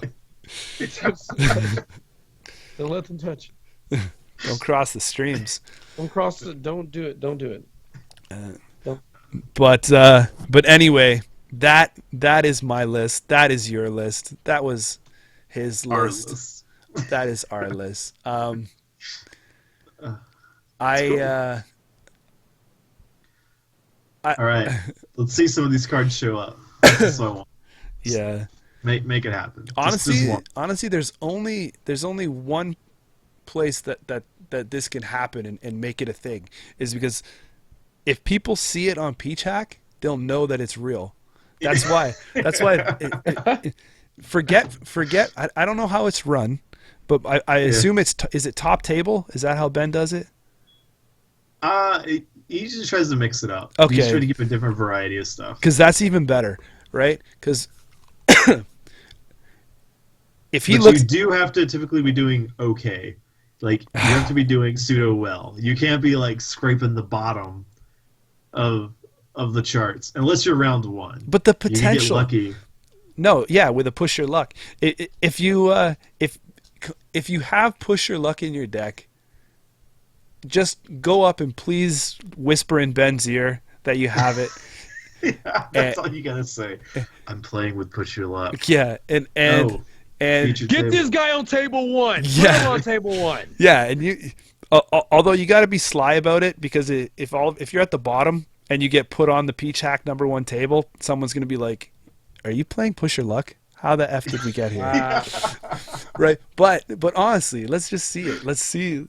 Speaker 3: Don't let them touch.
Speaker 2: Don't cross the streams.
Speaker 3: Don't do it. Don't do it.
Speaker 2: But anyway, that is my list. That is your list. That was his list. That is our list.
Speaker 1: Cool. All right, let's see some of these cards show up. That's what I want.
Speaker 2: Yeah,
Speaker 1: make it happen.
Speaker 2: Honestly, there's only one place that this can happen and make it a thing is because if people see it on Peach Hack, they'll know that it's real. That's why. Forget. I don't know how it's run, but I assume is it top table? Is that how Ben does it?
Speaker 1: He just tries to mix it up.
Speaker 2: Okay.
Speaker 1: He's trying to keep a different variety of stuff.
Speaker 2: Because that's even better, right? Because
Speaker 1: you do have to typically be doing okay. You have to be doing pseudo well. You can't be scraping the bottom of the charts unless you're round 1.
Speaker 2: But the potential.
Speaker 1: You can get lucky.
Speaker 2: No, yeah, with a push your luck. If you have push your luck in your deck, just go up and please whisper in Ben's ear that you have it.
Speaker 1: Yeah, that's all you gotta say. I'm playing with push your luck.
Speaker 2: Yeah, and
Speaker 3: get this guy on table 1.
Speaker 2: Yeah.
Speaker 3: Put him on table 1.
Speaker 2: Yeah, and you. Although you got to be sly about it because if you're at the bottom and you get put on the Peach Hack number 1 table, someone's gonna be like, "Are you playing push your luck? How the f did we get here?" Right? But honestly, let's just see it. Let's see.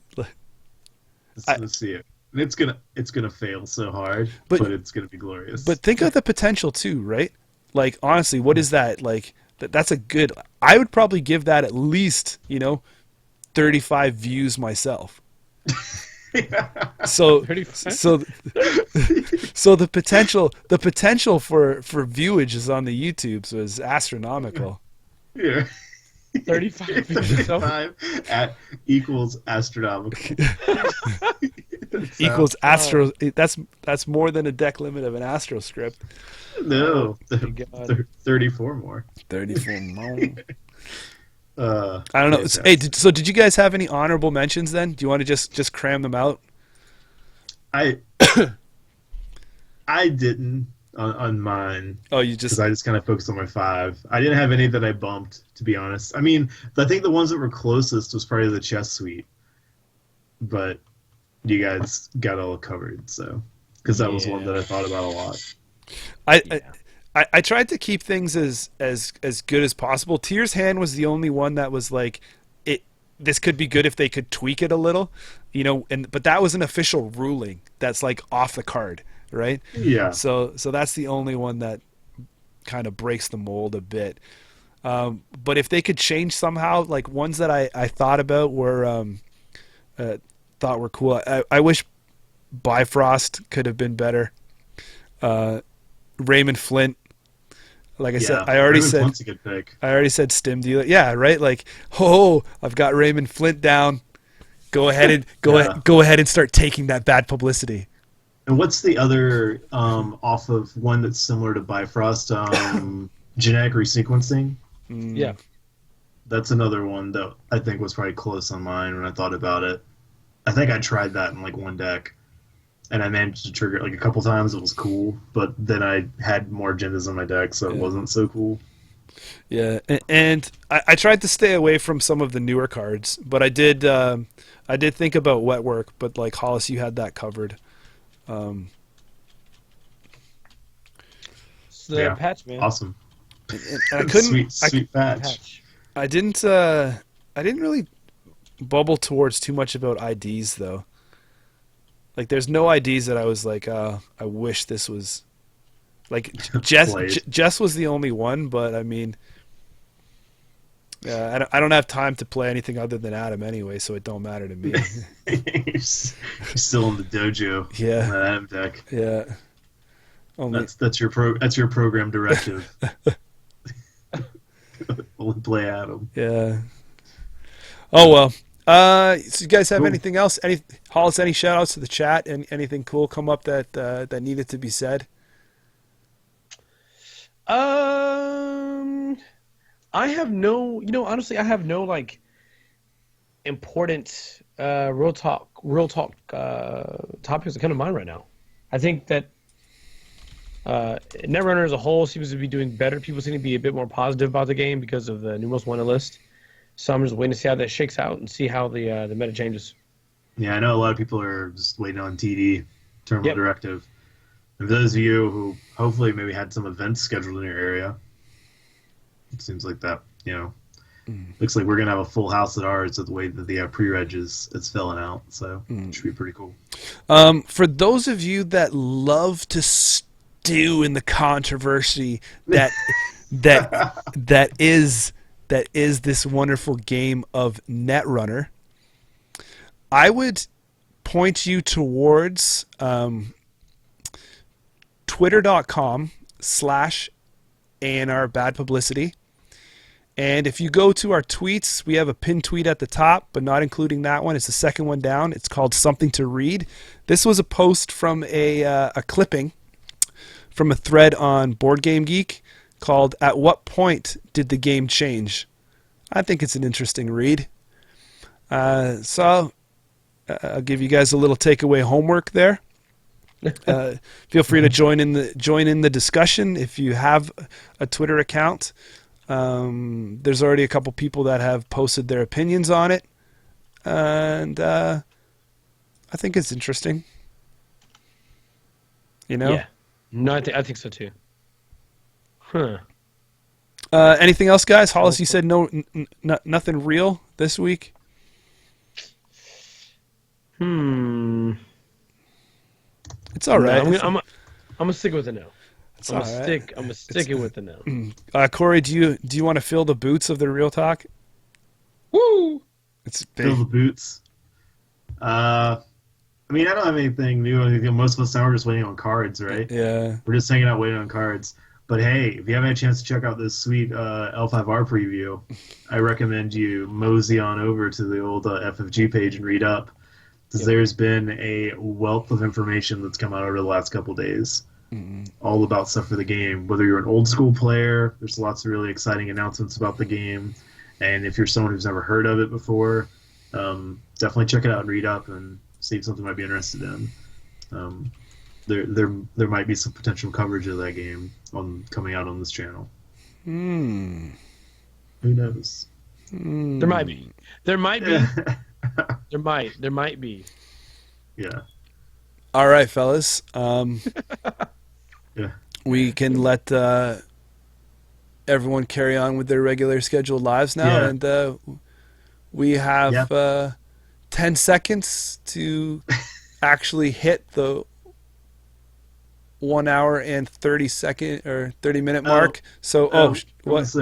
Speaker 1: Let's see it. And it's gonna fail so hard, but it's gonna be glorious.
Speaker 2: But think of the potential too, right? Honestly, what is that? That's a good. I would probably give that at least 35 views myself. So the potential for viewage is on the YouTubes was astronomical.
Speaker 1: Yeah.
Speaker 3: 35
Speaker 1: equals astronomical.
Speaker 2: equals Astro. That's more than a deck limit of an Astro script.
Speaker 1: No,
Speaker 3: Oh my God.
Speaker 1: 34 more.
Speaker 2: 34 more.
Speaker 1: Uh,
Speaker 2: I don't know.
Speaker 1: fantastic.
Speaker 2: Hey, so did you guys have any honorable mentions then? Do you want to just cram them out?
Speaker 1: I didn't on mine
Speaker 2: Oh, you just
Speaker 1: because I just kind of focused on my 5. I didn't have any that I bumped, to be honest. I mean, I think the ones that were closest was probably the chess suite, but you guys got all covered. So because that was one that I thought about a lot.
Speaker 2: I tried to keep things as good as possible. Tier's Hand was the only one that was like it. This could be good if they could tweak it a little, but that was an official ruling. That's like off the card, right?
Speaker 1: Yeah.
Speaker 2: So that's the only one that kind of breaks the mold a bit. But if they could change somehow, like ones that I thought about were thought were cool. I wish Bifrost could have been better. Raymond Flint. Like I said, I already
Speaker 1: Raymond
Speaker 2: said
Speaker 1: Flint's a good pick.
Speaker 2: I already said Stim Dealer. Yeah, right. Like, I've got Raymond Flint down. Go ahead and go ahead and start taking that bad publicity.
Speaker 1: And what's the other off of one that's similar to Bifrost? Genetic resequencing.
Speaker 3: Yeah.
Speaker 1: That's another one that I think was probably close on mine when I thought about it. I think I tried that in like one deck, and I managed to trigger it like a couple times. It was cool, but then I had more agendas on my deck, so it wasn't so cool.
Speaker 2: Yeah, and I tried to stay away from some of the newer cards, but I did think about Wet Work, but like Hollis, you had that covered.
Speaker 3: So yeah. Patch, man.
Speaker 1: Awesome.
Speaker 2: And I couldn't.
Speaker 1: Sweet patch.
Speaker 2: I didn't really bubble towards too much about IDs though. Like, there's no IDs that I was like, I wish this was. Like, Jess was the only one, but I mean, I don't have time to play anything other than Adam anyway, so it don't matter to me.
Speaker 1: You're still in the dojo.
Speaker 2: Yeah.
Speaker 1: On that Adam deck.
Speaker 2: Yeah. Only...
Speaker 1: That's your program directive. Only play Adam.
Speaker 2: Yeah. Oh well. So you guys have anything else? Hollis, any shout outs to the chat? And anything cool come up that needed to be said?
Speaker 3: I have no, honestly, I have no like important real talk topics that come to mind right now. I think that Netrunner as a whole seems to be doing better. People seem to be a bit more positive about the game because of the new most wanted list. So I'm just waiting to see how that shakes out and see how the meta changes.
Speaker 1: Yeah, I know a lot of people are just waiting on TD, Terminal Directive. And for those of you who hopefully maybe had some events scheduled in your area, it seems like that, looks like we're going to have a full house at ours with the way that the pre-reg is filling out. So it should be pretty cool.
Speaker 2: For those of you that love to stew in the controversy that is this wonderful game of Netrunner, I would point you towards twitter.com/ANR Bad Publicity. And if you go to our tweets, we have a pinned tweet at the top, but not including that one. It's the second one down. It's called Something to Read. This was a post from a clipping from a thread on Board Game Geek called "At What Point Did the Game Change?" I think it's an interesting read. So I'll give you guys a little takeaway homework there. Feel free to join in the discussion if you have a Twitter account. There's already a couple people that have posted their opinions on it, and I think it's interesting.
Speaker 3: Yeah. No, I think so too. Huh.
Speaker 2: Anything else, guys? Hollis, you said nothing real this week. It's all right.
Speaker 3: No, I'm gonna stick with the no. I'm gonna stick it with the no.
Speaker 2: Corey, do you want to fill the boots of the real talk?
Speaker 3: Woo!
Speaker 2: It's big.
Speaker 1: Fill the boots. I mean, I don't have anything new. Most of us now are just waiting on cards, right?
Speaker 2: Yeah.
Speaker 1: We're just hanging out waiting on cards. But hey, if you haven't had a chance to check out this sweet L5R preview, I recommend you mosey on over to the old FFG page and read up. because there's been a wealth of information that's come out over the last couple days, all about stuff for the game. Whether you're an old school player, there's lots of really exciting announcements about the game, and if you're someone who's never heard of it before, definitely check it out and read up and see if something might be interested in. There might be some potential coverage of that game coming out on this channel. Who knows?
Speaker 3: There might be. There might be. There might be.
Speaker 1: Yeah.
Speaker 2: All right, fellas.
Speaker 1: Yeah.
Speaker 2: We can let everyone carry on with their regular scheduled lives now,
Speaker 1: Yeah.
Speaker 2: and we have 10 seconds to actually hit the 1 hour and 30-minute mark. What?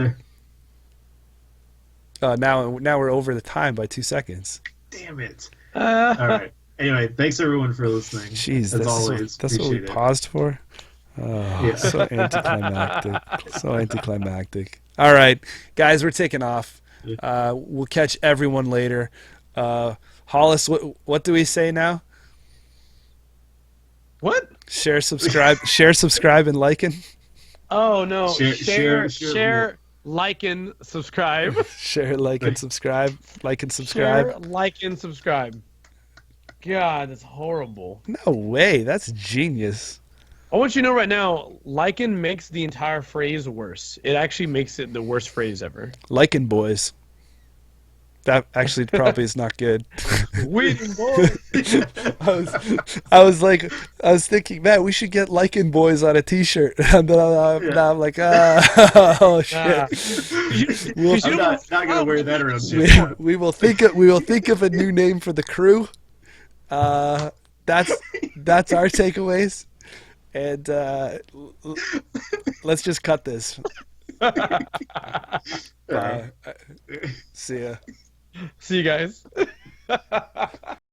Speaker 2: Now we're over the time by 2 seconds.
Speaker 1: Damn it! All right. Anyway, thanks everyone for listening.
Speaker 2: Jeez,
Speaker 1: as always,
Speaker 2: that's what we
Speaker 1: appreciate it.
Speaker 2: paused for. Oh,
Speaker 1: Yeah.
Speaker 2: so anticlimactic. So anticlimactic. All right, guys, we're taking off. We'll catch everyone later. Hollis, what do we say now?
Speaker 3: What?
Speaker 2: Share, subscribe, and liken.
Speaker 3: Oh no!
Speaker 1: Share,
Speaker 3: Share, like, and subscribe.
Speaker 2: Share, like, and subscribe. Like and subscribe.
Speaker 3: Share, like, and subscribe. God, that's horrible.
Speaker 2: No way. That's genius.
Speaker 3: I want you to know right now, lichen makes the entire phrase worse. It actually makes it the worst phrase ever.
Speaker 2: Liken boys. That actually probably is not good.
Speaker 3: Weeding boys.
Speaker 2: I was thinking, man, we should get Liken Boys on a T-shirt. And then now I'm like, oh shit.
Speaker 1: I'm not gonna wear that around.
Speaker 2: We will think of a new name for the crew. That's our takeaways, and let's just cut this. See ya.
Speaker 3: See you guys.